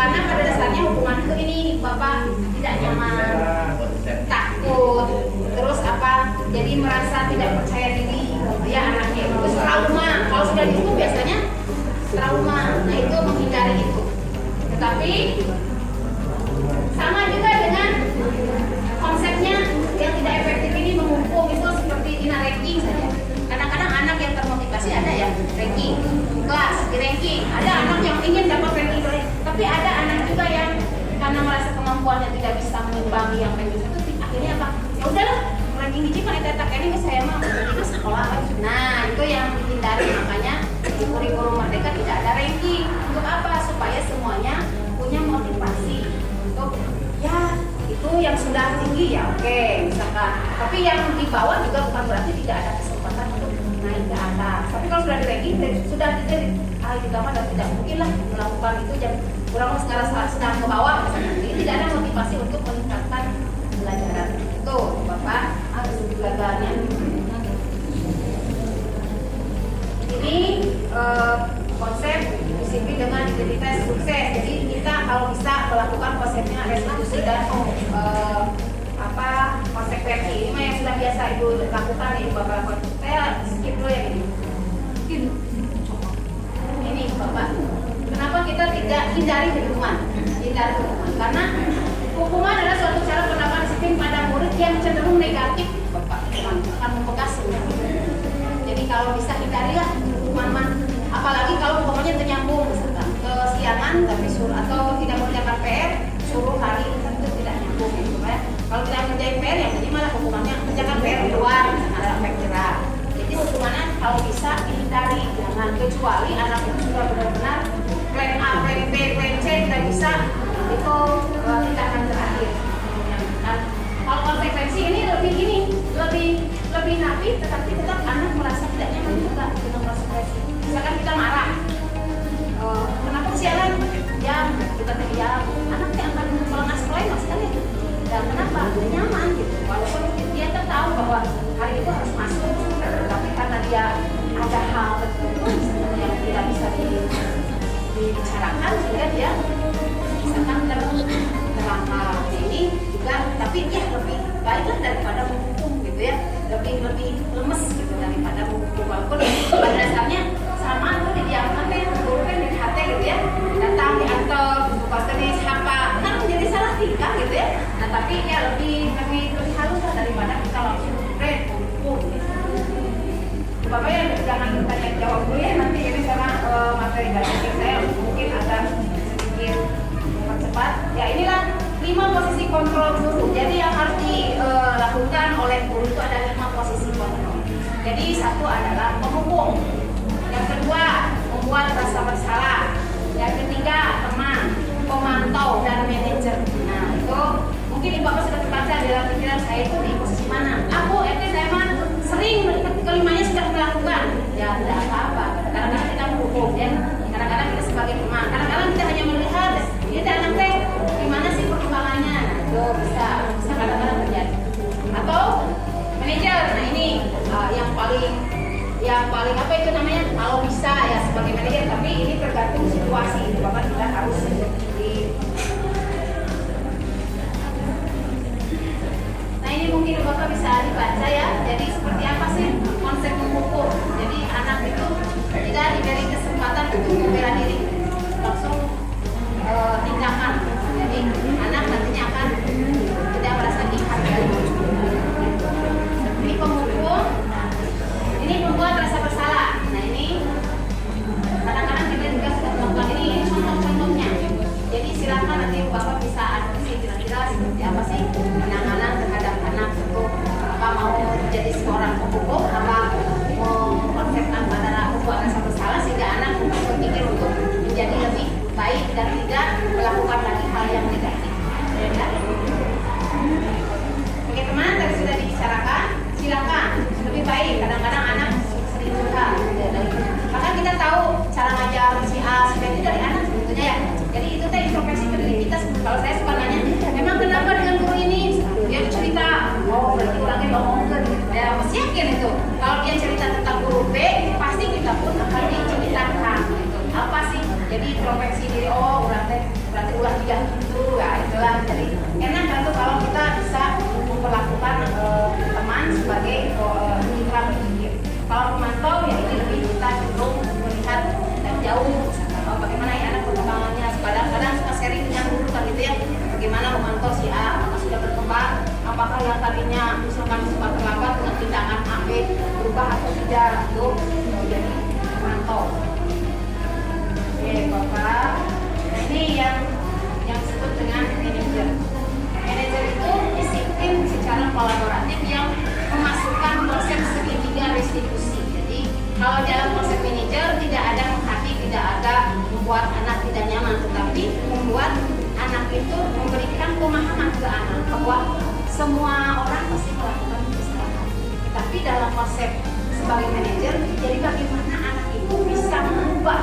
Karena pada dasarnya hukuman itu ini Bapak tidak nyaman, takut, terus apa? Jadi merasa tidak percaya diri, ya anaknya itu trauma. Kalau sudah dihukum biasanya trauma. Nah itu menghindari itu. Tetapi sama juga dengan konsepnya yang tidak efektif ini menghukum itu seperti dina ranking saja. Kadang-kadang anak yang termotivasi ada ya ranking kelas di ranking, ada anak yang ingin dapat ranking, tapi ada anak juga yang karena merasa kemampuannya tidak bisa mengimbangi yang ranking itu, akhirnya apa? Ya udahlah, ranking hiji kan eta ini saya mah ke sekolah. Nah itu yang dihindari, makanya di kurikulum Merdeka tidak ada ranking. Untuk apa? Supaya semuanya punya motivasi untuk ya itu yang sudah tinggi ya oke, misalkan. Tapi yang di bawah juga bukan berarti tidak ada kesempatan untuk naik ke atas. Tapi kalau sudah di ranking sudah jadi itu mah tidak mungkin lah melakukan itu. Jadi kurang sekarang sedang ke bawah misalnya. Jadi tidak ada motivasi untuk meningkatkan pelajaran. Itu Bapak harus belajarnya. Ini konsep disiplin dengan identitas sukses. Jadi kita kalau bisa melakukan konsepnya restitusi dan konsekuensi. Ini mah yang sudah biasa Ibu lakukan ya Bapak. Saya skip dulu yang ini. Ini Bapak. Kenapa kita tidak hindari hukuman? Hindari hukuman karena hukuman adalah suatu cara penerapan disiplin pada murid yang cenderung negatif, Bapak. Akan membekas semuanya. Jadi kalau bisa hindarilah hukuman, apalagi kalau hukumannya ternyambung, misalkan kesiangan tapi suruh atau tidak mengerjakan PR suruh hari itu tidak nyambung gitu ya. Kalau tidak mengerjakan PR yang jadi malah hukumannya mengerjakan PR di luar, ada efek jerah. Jadi hukumannya kalau bisa dihindari, jangan, kecuali anak itu sudah benar-benar plan A, plan B, plan C tidak bisa, itu tindakan terakhir. Nah, kalau konsekuensi ini lebih nabi, tetapi tetap anak merasa tidak nyaman juga dengan konsekuensi. Misalkan kita marah, kenapa kesialan? Diam, kita diam. Anak tidak akan melengah sekolah maksudnya. Dan kenapa? Nyaman gitu. Walaupun dia kan tahu bahwa hari itu harus masuk, tapi karena dia ada hal tertentu yang tidak bisa dibicarakan, sehingga dia misalkan terlangkah. Ini juga, tapi dia lebih baiklah daripada menghukum gitu ya. Lebih lemes gitu daripada menghukum. Walaupun pada dasarnya sama tuh didiamkan ya, guru kan di hati gitu ya, datang diantar, buka tenis, apa kan menjadi salah tingkah gitu ya. Nah tapi ya lebih halus lah daripada kita langsung hukum gitu. Bapak ya jangan bertanya jawab dulu ya, nanti ini karena materi belajar saya mungkin agak sedikit cepat. Ya inilah 5 posisi kontrol guru. Jadi yang harus dilakukan oleh guru itu ada 5 posisi kontrol. Jadi satu adalah penghukum, yang kedua membuat rasa bersalah, yang ketiga teman, pemantau dan manajer. Nah itu mungkin Bapak sudah terbaca dalam pikiran saya itu di posisi mana. Aku saya mah sering kelimanya sudah melakukan. Ya tidak apa-apa. Kadang-kadang kita menghukum ya. Kadang-kadang kita sebagai teman. Kadang-kadang kita hanya melihat ini anak teh gimana sih perkembangannya. Nah itu bisa kadang-kadang terjadi. Atau manajer. Nah ini yang paling apa itu namanya, kalau bisa ya sebagai manajer, tapi ini tergantung situasi. Bapak tidak harus Nah ini mungkin Bapak bisa dibaca ya. Jadi seperti apa sih konsep menghukum? Jadi anak itu tidak diberi kesempatan untuk membela diri, langsung tindakan. Jadi anak nantinya akan tidak merasa dihargai. Ini penghukum, ini membuat rasa bersalah. Nah ini kadang-kadang kita juga sudah melakukan ini contoh-contohnya. Jadi silakan nanti Bapak bisa adopsi kira-kira seperti apa sih penanganan terhadap anak untuk apa mau menjadi seorang penghukum, apa mengkonsepkan pada membuat rasa bersalah sehingga anak berpikir untuk menjadi lebih baik dan tidak melakukan lagi hal yang negatif. Ya. Oke teman, tadi sudah dibicarakan. Silakan, lebih baik. Kadang-kadang anak sering curhat. Maka kita tahu cara ngajar si A, si B itu dari anak sebetulnya ya. Jadi itu teh introspeksi ke diri kita. Kalau saya suka nanya, emang kenapa dengan guru ini untuk menjadi pemantau. Oke Bapak, nah ini yang disebut dengan manajer. Manajer itu disiplin secara kolaboratif yang memasukkan konsep segitiga restitusi. Jadi kalau dalam konsep manajer tidak ada menghati, tidak ada membuat anak tidak nyaman, tetapi membuat anak itu memberikan pemahaman ke anak bahwa semua orang pasti melakukan kesalahan. Tapi dalam konsep sebagai manajer, jadi bagaimana anak itu bisa mengubah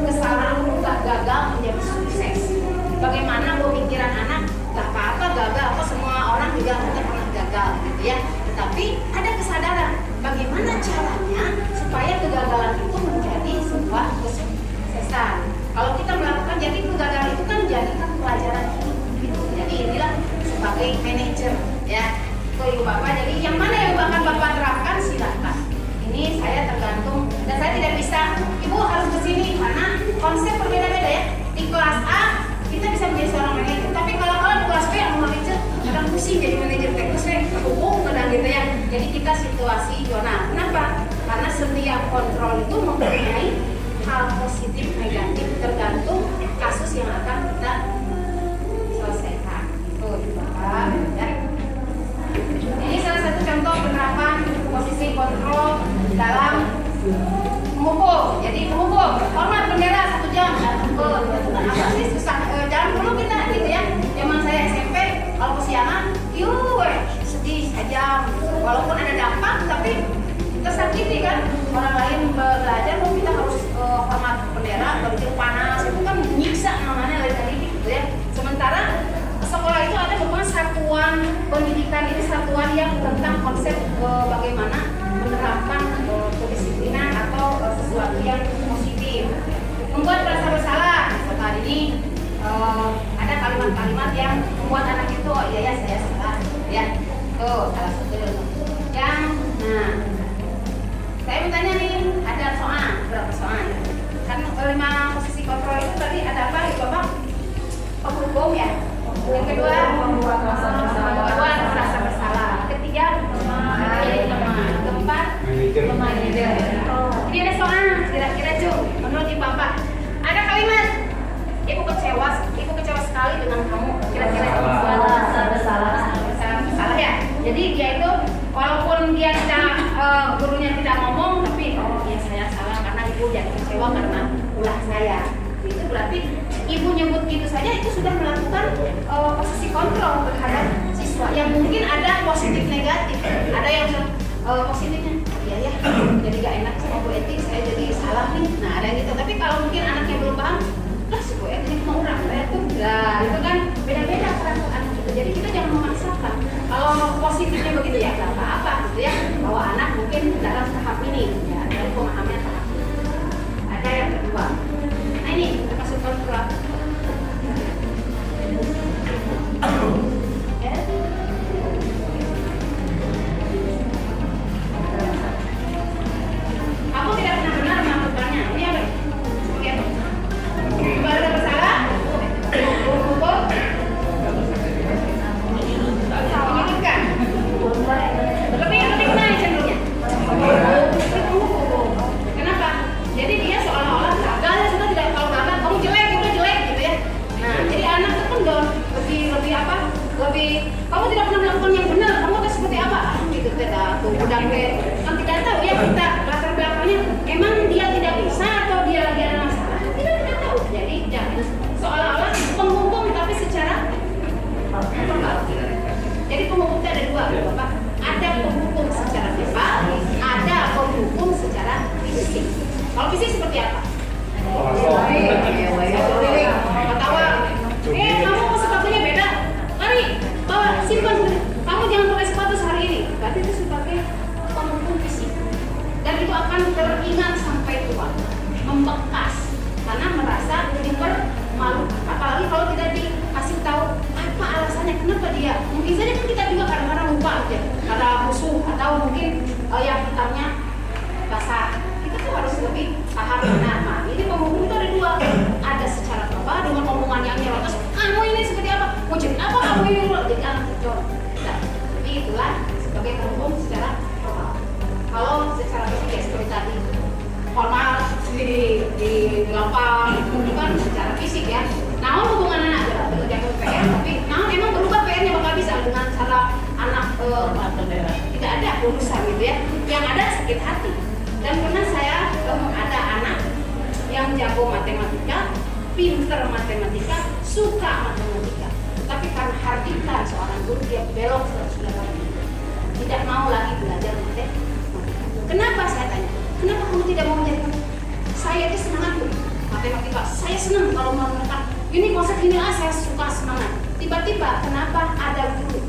kesalahan, mengubah gagal menjadi sukses. Bagaimana pemikiran anak, gak apa-apa gagal, apa semua orang juga pernah gagal gitu ya. Tetapi ada kesadaran bagaimana caranya supaya kegagalan itu menjadi sebuah kesuksesan. Kalau kita melakukan, jadi kegagalan itu kan jadikan pelajaran hidup gitu. Jadi inilah sebagai manajer ya. Tuh Ibu Bapak, jadi yang mana yang akan Bapak terapkan silakan. Ini saya tergantung dan saya tidak bisa Ibu harus ke sini karena konsep berbeda-beda ya. Di kelas A kita bisa menjadi seorang manajer, tapi kalau di kelas B yang manajer kadang pusing jadi manajer teknis hukum kadang gitu ya. Jadi kita situasi zona. Kenapa? Karena setiap kontrol itu mempunyai hal positif negatif tergantung kasus yang akan kita selesaikan. Itu Bapak ya. Ini salah satu contoh penerapan posisi kontrol dalam memupuk. Jadi memupuk, hormat bendera 1 jam. Apa sih susah? Jangan dulu kita gitu ya. Zaman saya SMP, kalau kesiangan, sedih sajam. Walaupun ada dampak, tapi tersakiti kan. Orang lain belajar, kita harus hormat bendera, berarti panas. Itu kan nyiksa namanya lain kali gitu ya. Sementara sekolah itu ada bukan satuan pendidikan, ini satuan yang tentang konsep bagaimana menerapkan kedisiplinan atau sesuatu yang positif. Membuat merasa bersalah. Setelah ini ada kalimat-kalimat yang membuat anak itu iya ya saya salah ya. Tuh salah satu yang saya bertanya nih, ada soal berapa soal? Kan 5 posisi kontrol itu tadi ada apa ya Bapak? Penghukum ya. Yang kedua membuat merasa bersalah. Ketiga menjadi teman. Keempat manajer. Ini ada soal kira-kira Ju, menurut Ibu Bapak ada kalimat ibu kecewa sekali dengan kamu. Kira-kira bersalah ya. Jadi dia itu walaupun dia tidak gurunya tidak ngomong, tapi ya saya salah karena ibu jadi kecewa karena ulah saya. Itu berarti ibu nyebut gitu saja itu sudah melakukan posisi kontrol terhadap siswa. Yang mungkin ada positif negatif, ada yang positifnya iya ya, jadi gak enak sama Bu Eti, saya jadi salah nih. Nah ada yang gitu. Tapi kalau mungkin anaknya belum paham, lah si Bu Eti mau orang saya tuh, nah itu kan beda-beda karakter anak itu. Jadi kita jangan memaksakan. Kalau positifnya begitu ya gak apa-apa gitu ya, bahwa anak mungkin dalam tahap ini ya dalam pemahaman tahap ini. Ada yang kedua. Nah ini termasuk kontrol. Aku tidak pernah benar melakukannya. Ini apa? Seperti apa? Merasa bersalah? Hukum? Menyebutkan? Lebih mana cenderungnya? Kenapa? Jadi dia seolah-olah gagal ya sudah, tidak kalau gagal kamu jelek gitu ya. Nah jadi anak itu kan lebih apa? Lebih kamu tidak pernah melakukan yang benar, kamu tuh seperti apa? Gitu tidak tuh udah kan tidak tahu ya kita latar belakangnya emang dia tidak bisa atau dia lagi ada masalah, tidak tahu. Jadi jangan seolah-olah penghukum tapi secara verbal. Jadi penghukum itu ada dua Bapak, ada penghukum secara verbal, ada penghukum secara fisik. Kalau fisik seperti apa? Ketawa, kamu sepatunya beda, lari, bawa simpan, kamu jangan pakai sepatu sehari ini. Berarti itu sebagai penghukum fisik, dan itu akan teringat sampai tua, membekas karena merasa dipermalukan. Apalagi kalau tidak dikasih tahu apa alasannya kenapa dia. Mungkin saja kan kita juga kadang-kadang lupa aja karena musuh atau mungkin yang hitamnya basah. Kita tuh harus lebih paham benar. Nah, ini penghukum itu ada dua, ada secara verbal dengan omongan yang nyerocos. Kamu ini seperti apa? Mau jadi apa kamu ini? Jadi anak kecil. Nah, tapi itulah sebagai penghukum secara verbal. Kalau secara fisik ya seperti tadi formal di lapang itu kan secara fisik ya. Nah, hubungan anak jago PR, tapi nah memang berubah PR-nya bakal bisa dengan cara anak tidak ada urusan gitu ya. Yang ada sakit hati. Dan pernah saya ada anak yang jago matematika, pinter matematika, suka matematika. Tapi karena hardikan seorang guru dia belok 180. Tidak mau lagi belajar matematika. Kenapa saya tanya? Kenapa kamu tidak mau menjadi saya itu semangat matematika. Saya senang kalau menemukan ini konsep ini saya suka semangat. Tiba-tiba kenapa ada guru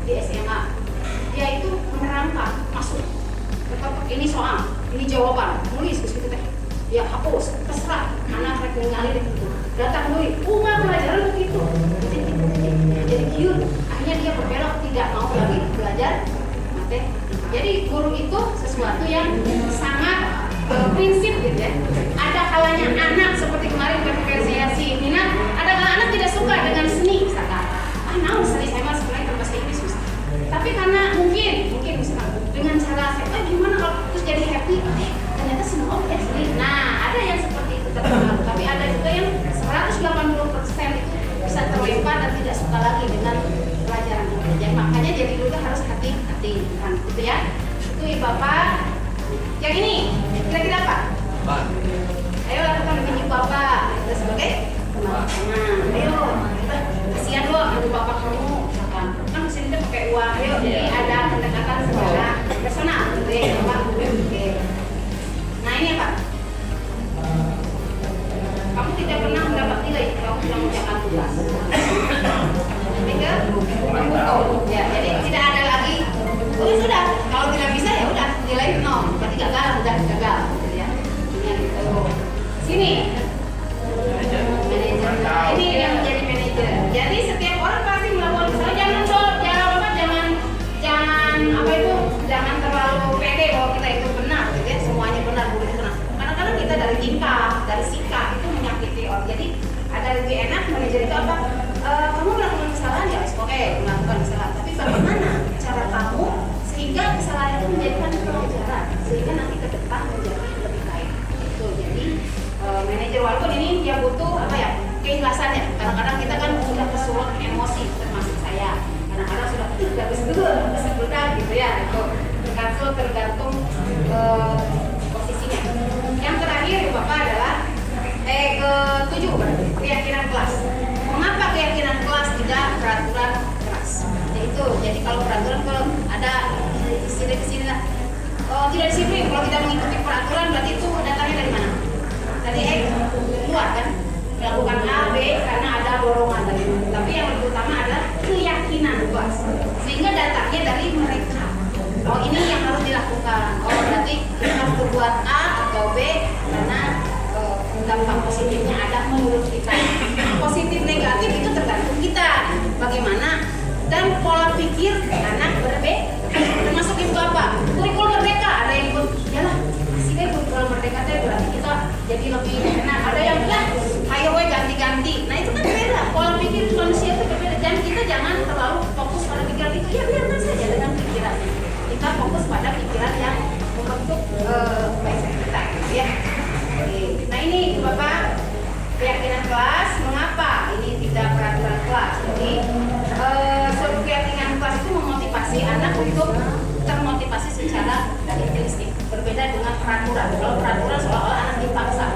di SMA dia itu menerangkan masuk ini soal, ini jawaban, nulis gitu teh. Ya hapus, terserah, anak mereka ngalir itu. Datang nulis, nggak pelajaran begitu. Jadi giur, akhirnya dia berbelok tidak mau lagi belajar matematika. Jadi guru itu sesuatu yang sangat prinsip gitu ya. Ada kalanya anak seperti kemarin saya si Nina, ada kalanya anak tidak suka dengan seni misalkan. Naon seni saya mah sebenarnya berbahasa Inggris susah. Tapi karena mungkin misalkan dengan cara saya gimana kalau terus jadi happy, ternyata senang ya seni. Nah, ada yang seperti itu terkenal, tapi ada juga yang 180% itu bisa terlempar dan tidak suka lagi dengan pelajaran itu. Jadi makanya jadi dulu harus hati-hati kan gitu ya. Itu ya Bapak. Yang ini kira-kira apa? Pak. Ayo lakukan tunjuk Bapak kita sebagai teman-teman. Ayo kita kasihan loh sama Bapak kamu misalkan. Kan kesini kita pakai uang. Ayo jadi ada pendekatan secara personal gitu ya Bapak. Oke. Nah ini apa? Kamu tidak pernah mendapat nilai kalau sudah mengerjakan tugas. Ya, jadi tidak ada lagi. Oh sudah, kalau tidak bisa ya udah nilai 0. Berarti gagal, udah gagal gitu ya. Ini gitu. Sini. Manajer. Ini yang menjadi manajer. Jadi setiap orang pasti melakukan kesalahan. Jangan terlalu pede bahwa kita itu benar gitu ya. Semuanya benar, boleh benar. Kadang-kadang kita dari tingkah, dari sikap itu menyakiti orang. Jadi ada lebih enak manajer itu apa? Kamu melakukan kesalahan ya, oke, melakukan kesalahan. Tapi bagaimana cara kamu sehingga kesalahan itu menjadikan pelajaran, sehingga nanti ke depan menjadi lebih baik. Itu jadi manajer walaupun ini dia butuh apa ya keikhlasannya. Kadang-kadang kita kan sudah kesulut emosi, termasuk saya. Kadang-kadang sudah tidak bisa gitu ya. Itu tergantung posisinya. Yang terakhir Bapak adalah ke-7 keyakinan kelas. Mengapa keyakinan kelas tidak peraturan kelas? Yaitu, jadi kalau peraturan kalau ada kesini lah, tidak disiplin. Kalau tidak mengikuti peraturan berarti itu datangnya dari mana? Dari luar kan? Melakukan A, B karena ada dorongan tadi. Tapi yang lebih utama adalah keyakinan kelas. Sehingga datangnya dari mereka. Oh ini yang harus dilakukan. Oh berarti harus berbuat A atau B karena dampak positifnya ada menurut kita. Positif negatif itu tergantung kita bagaimana dan pola pikir anak berbeda. Termasuk itu apa? Kurikulum merdeka. Ada yang ikut, yalah sih deh kurikulum merdeka teh berarti kita jadi lebih enak. Ada yang enggak, ayo we ganti-ganti. Nah itu kan beda. Pola pikir manusia itu berbeda. Dan kita jangan terlalu fokus pada pikiran itu. Ya biarkan saja dengan pikiran. Kita fokus pada pikiran yang membentuk mindset kita, ya. Nah ini Bapak keyakinan kelas. Mengapa ini tidak peraturan kelas? Jadi suatu keyakinan kelas itu memotivasi anak untuk termotivasi secara intrinsik. Berbeda dengan peraturan. Kalau peraturan seolah-olah anak dipaksa.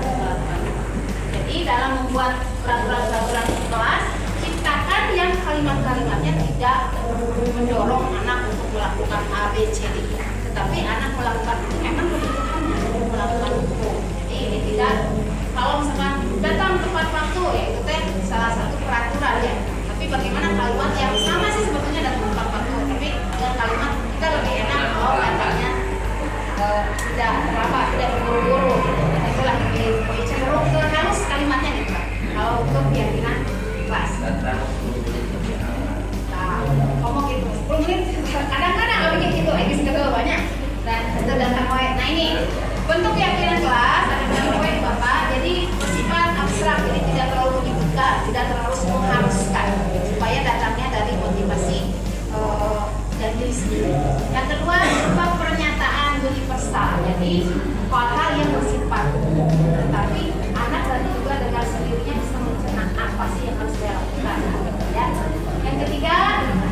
Jadi dalam membuat peraturan kelas, ciptakan yang kalimat-kalimatnya tidak mendorong anak untuk melakukan A, B, C, D. Tetapi anak melakukan itu memang kebutuhannya melakukan itu. Jadi ini tidak, kalau misalkan datang tepat waktu ya itu teh salah satu peraturan ya. Tapi bagaimana kalimat yang sama sih sebetulnya datang tepat waktu, tapi dengan kalimat kita lebih enak kalau datangnya tidak terburu-buru. Itulah lebih cenderung ke halus kalimatnya gitu. Kalau untuk keyakinan kelas. Ngomong gitu 10 menit kadang-kadang kalau bikin gitu edis kedua banyak dan itu datang nah ini bentuk keyakinan kelas ada yang bapak menjadi hal-hal yang bersifat umum, tetapi anak nanti juga dengan sendirinya bisa mencerna apa sih yang harus dia lakukan. Ya. Yang ketiga,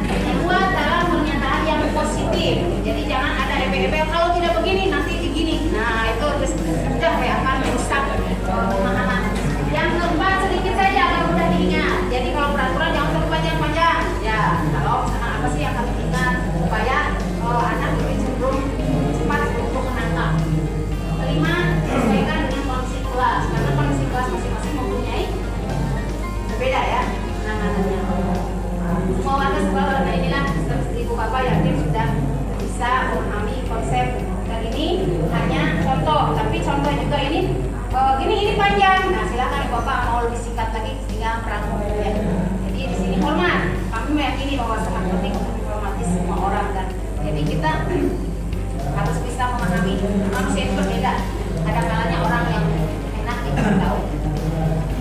yang kedua adalah pernyataan yang positif. Jadi jangan ada embel-embel kalau tidak begini nanti begini. Nah itu sudah akan merusak pemahaman. Yang keempat sedikit saja agar mudah diingat. Jadi kalau peraturan jangan terlalu panjang-panjang. Ya kalau misalnya apa sih yang harus diingat supaya anak lebih cenderung cepat untuk menangkap. Kelima, sesuaikan dengan kondisi kelas karena kondisi kelas masing-masing mempunyai berbeda ya penanganannya. Semua warga sekolah, nah inilah ibu bapak yakin sudah bisa memahami konsep dan ini hanya contoh, tapi contoh juga ini ini panjang. Nah silakan bapak mau lebih singkat lagi tinggal perangkum ya. Jadi di sini hormat, kami meyakini bahwa sangat penting untuk menghormati semua orang dan jadi kita harus bisa memahami manusia itu berbeda. Ada kalanya orang yang enak dikasih tahu,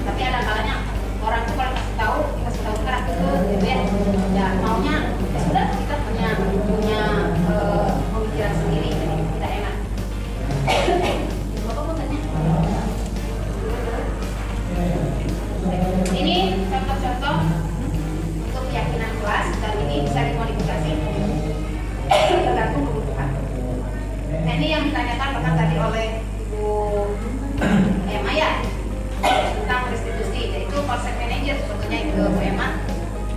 tapi ada kalanya orang itu kalau kasih tahu dikasih tahu keras gitu ya. Ya maunya ya sudah kita punya pemikiran sendiri, jadi tidak enak. Bapak mau tanya? Ini contoh-contoh untuk keyakinan kelas dan ini bisa dimodifikasi tergantung kebutuhan. Nah ini yang ditanyakan bahkan tadi oleh Ibu Maya tentang restitusi, yaitu konsep manajer sebetulnya itu Bu Emma.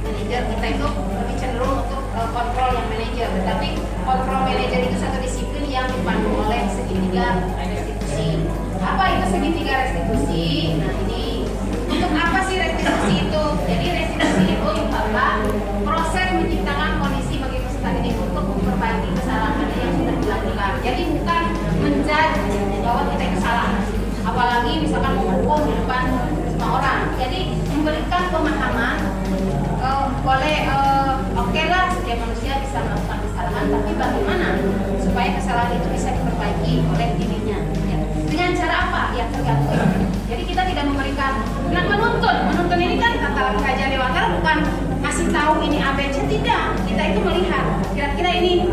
Manajer kita itu lebih cenderung untuk kontrol yang manajer, tetapi kontrol manajer itu satu disiplin yang dipandu oleh segitiga restitusi. Apa itu segitiga restitusi? Nah ini untuk apa sih restitusi itu? Jadi restitusi itu adalah proses menciptakan kondisi bagi peserta didik untuk memperbaiki kesalahan yang sudah dilakukan. Jadi bukan menjudge bahwa kita itu salah, apalagi misalkan menghukum di depan semua orang. Jadi memberikan pemahaman boleh oke lah setiap manusia bisa melakukan kesalahan, tapi bagaimana supaya kesalahan itu bisa diperbaiki oleh dirinya ya. Dengan cara apa? Ya tergantung. Jadi kita tidak memberikan menuntun ini kan kata kajian dewasa bukan masih tahu ini ABC, tidak. Kita itu melihat kira-kira ini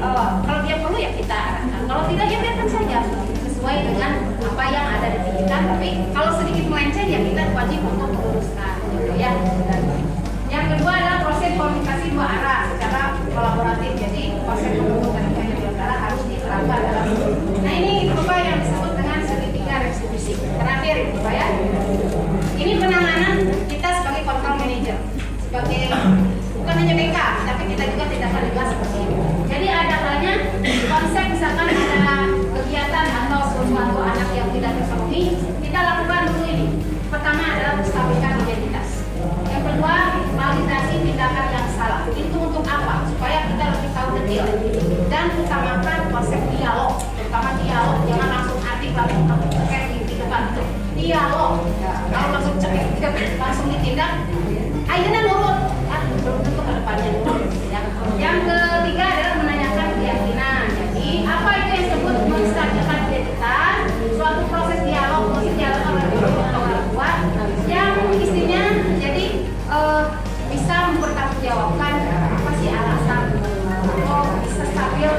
kalau dia perlu ya kita arahkan, kalau tidak ya biarkan saja sesuai dengan apa yang ada di kita. Tapi kalau sedikit melenceng ya kita wajib untuk meluruskan gitu ya. Dan yang kedua adalah proses komunikasi dua arah secara kolaboratif. Jadi proses pembentukan kajian dewasa harus diterapkan dalam. Nah ini berupa yang disebut dengan segitiga restitusi. Terakhir Bapak ya. Ini penanganan kita sebagai control manager, sebagai bukan hanya BK, tapi kita juga tidak terlibat seperti ini. Jadi ada halnya konsep misalkan ada kegiatan atau sesuatu anak yang tidak terpenuhi, kita lakukan dulu ini. Pertama adalah menstabilkan identitas. Yang kedua, validasi tindakan yang salah. Itu untuk apa? Supaya kita lebih tahu detail dan utamakan konsep dialog, terutama dialog. Jangan langsung artik langsung cekek di depan itu. Dialog. Kalau langsung cekek langsung ditindak, akhirnya nurut. Belum tentu ke depannya nurut. Yang ketiga adalah menanyakan keyakinan. Jadi apa itu yang disebut menstabilkan identitas? Suatu proses dialog antara orang tua yang istrinya jadi bisa mempertanggungjawabkan apa sih alasan atau bisa stabil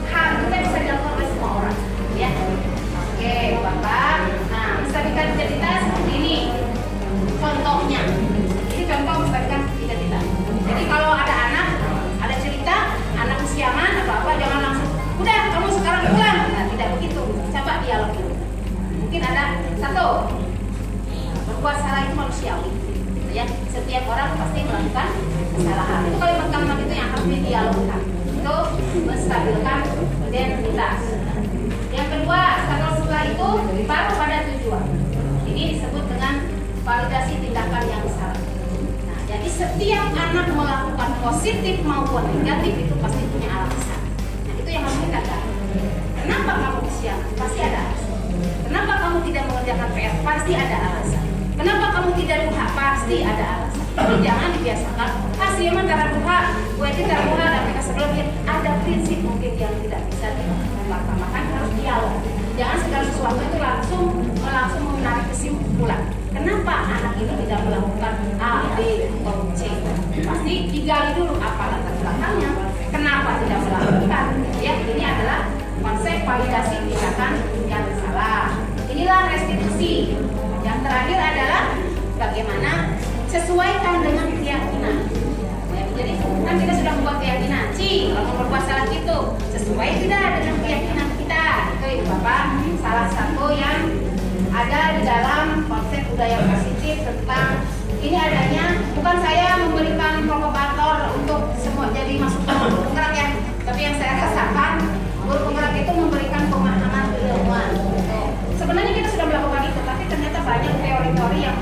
hal kita bisa dilakukan oleh semua orang ya. Oke Bapak, nah menstabilkan identitas seperti ini contohnya. Ini contoh menstabilkan identitas. Jadi kalau ada anak ada cerita anak usiaman atau apa, jangan langsung udah kamu sekarang pulang. Nah tidak begitu, coba dialog dulu. Mungkin ada satu, berbuat salah itu manusiawi ya, setiap orang pasti melakukan kesalahan. Itu kalimat kalimat itu yang harus didialogkan, itu menstabilkan identitas. Yang kedua, setelah itu baru pada tujuan. Ini disebut dengan validasi tindakan yang salah. Nah, jadi setiap anak melakukan positif maupun negatif itu pasti punya alasan. Nah, itu yang harus kita tahu. Kenapa kamu usia? Pasti ada alasan. Kenapa kamu tidak mengerjakan PR? Pasti ada alasan. Kenapa kamu tidak duha? Pasti ada alasan. Jadi jangan dibiasakan. Sih emang cara duha, gue itu cara duha dan mereka sebelumnya ada prinsip mungkin yang tidak bisa dilaksanakan, harus dialog. Jangan segala sesuatu itu langsung menarik kesimpulan. Kenapa anak ini tidak melakukan A, B, atau C? Pasti digali dulu apa latar belakangnya. Kenapa tidak melakukan? Ya, ini adalah konsep validasi tindakan sesuai tidak dengan keyakinan kita. Itu Ibu Bapak salah satu yang ada di dalam konsep budaya positif tentang ini adanya. Bukan saya memberikan provokator untuk semua jadi masuk ke guru penggerak ya, tapi yang saya rasakan guru penggerak itu memberikan pemahaman keilmuan. Sebenarnya kita sudah melakukan itu, tapi ternyata banyak teori-teori yang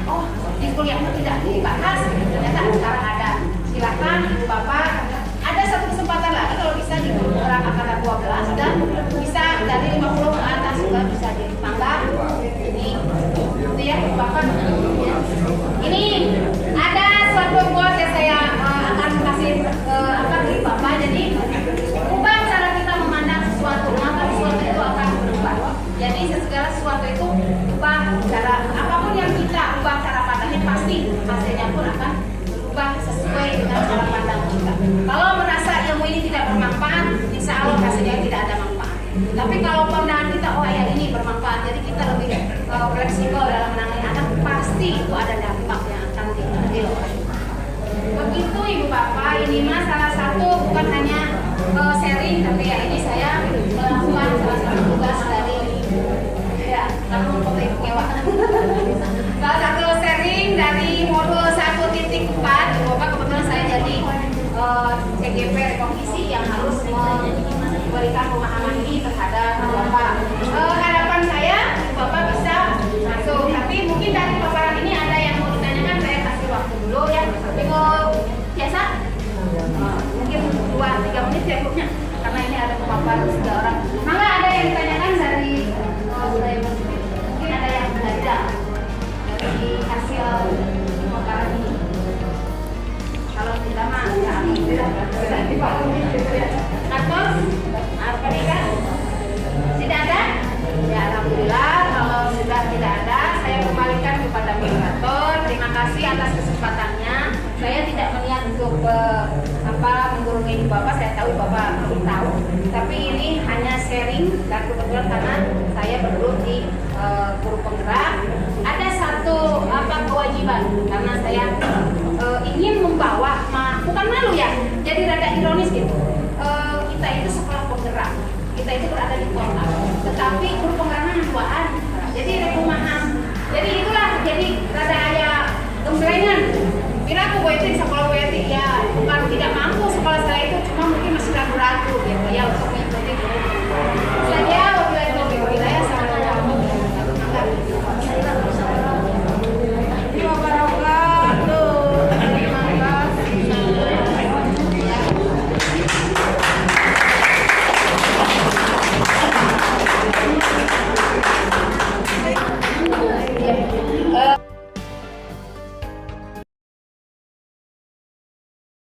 di kuliah itu tidak dibahas, ternyata sekarang ada. Silakan Ibu Bapak, ada satu kesempatan lagi kalau bisa di guru penggerak angkatan 12 dan bisa dari 50 ke atas juga bisa ditambah. Ini itu ya Ibu Bapak. Ya. Ini ada suatu quote yang saya akan kasih ke Bapak. Jadi ubah cara kita memandang sesuatu, maka sesuatu itu akan berubah. Jadi segala sesuatu itu ubah cara, apapun yang kita ubah cara pandangnya, pasti hasilnya pun akan berubah sesuai dengan cara pandang kita. Kalau merasa ilmu ini tidak bermanfaat, insya Allah hasilnya tidak ada manfaat. Tapi kalau pandangan kita, ya ini bermanfaat, jadi kita lebih fleksibel dalam menangani anak, pasti itu ada dampak yang akan diambil. Begitu Ibu Bapak, ini mah salah satu bukan hanya sharing, tapi ya ini saya melakukan salah satu tugas dari namun foto Ibu Ngewa. Salah satu sharing dari modul 1.4, Ibu Bapak, kebetulan saya jadi CGP rekognisi yang harus memberikan pemahaman ini terhadap Bapak. Harapan saya Bapak bisa masuk, tapi mungkin dari paparan ini ada yang mau ditanyakan, saya kasih waktu dulu ya. Biasa mungkin 2-3 menit ya grupnya, karena ini ada pemaparan 3 orang. Maka ada yang ditanyakan dari mungkin ada yang belajar dari hasil pemaparan ini. Kalau tidak mah ya tidak dipahami. Atau apa nih kan? Tidak ada? Ya alhamdulillah. Kalau sudah tidak ada, saya kembalikan kepada moderator. Terima kasih atas kesempatannya. Saya tidak berniat untuk menggurui Ibu Bapak. Saya tahu Bapak belum tahu. Tapi ini hanya sharing dan kebetulan karena saya berdua di guru penggerak. Ada satu kewajiban karena saya ingin membawa, bukan malu ya. Jadi rada ironis gitu.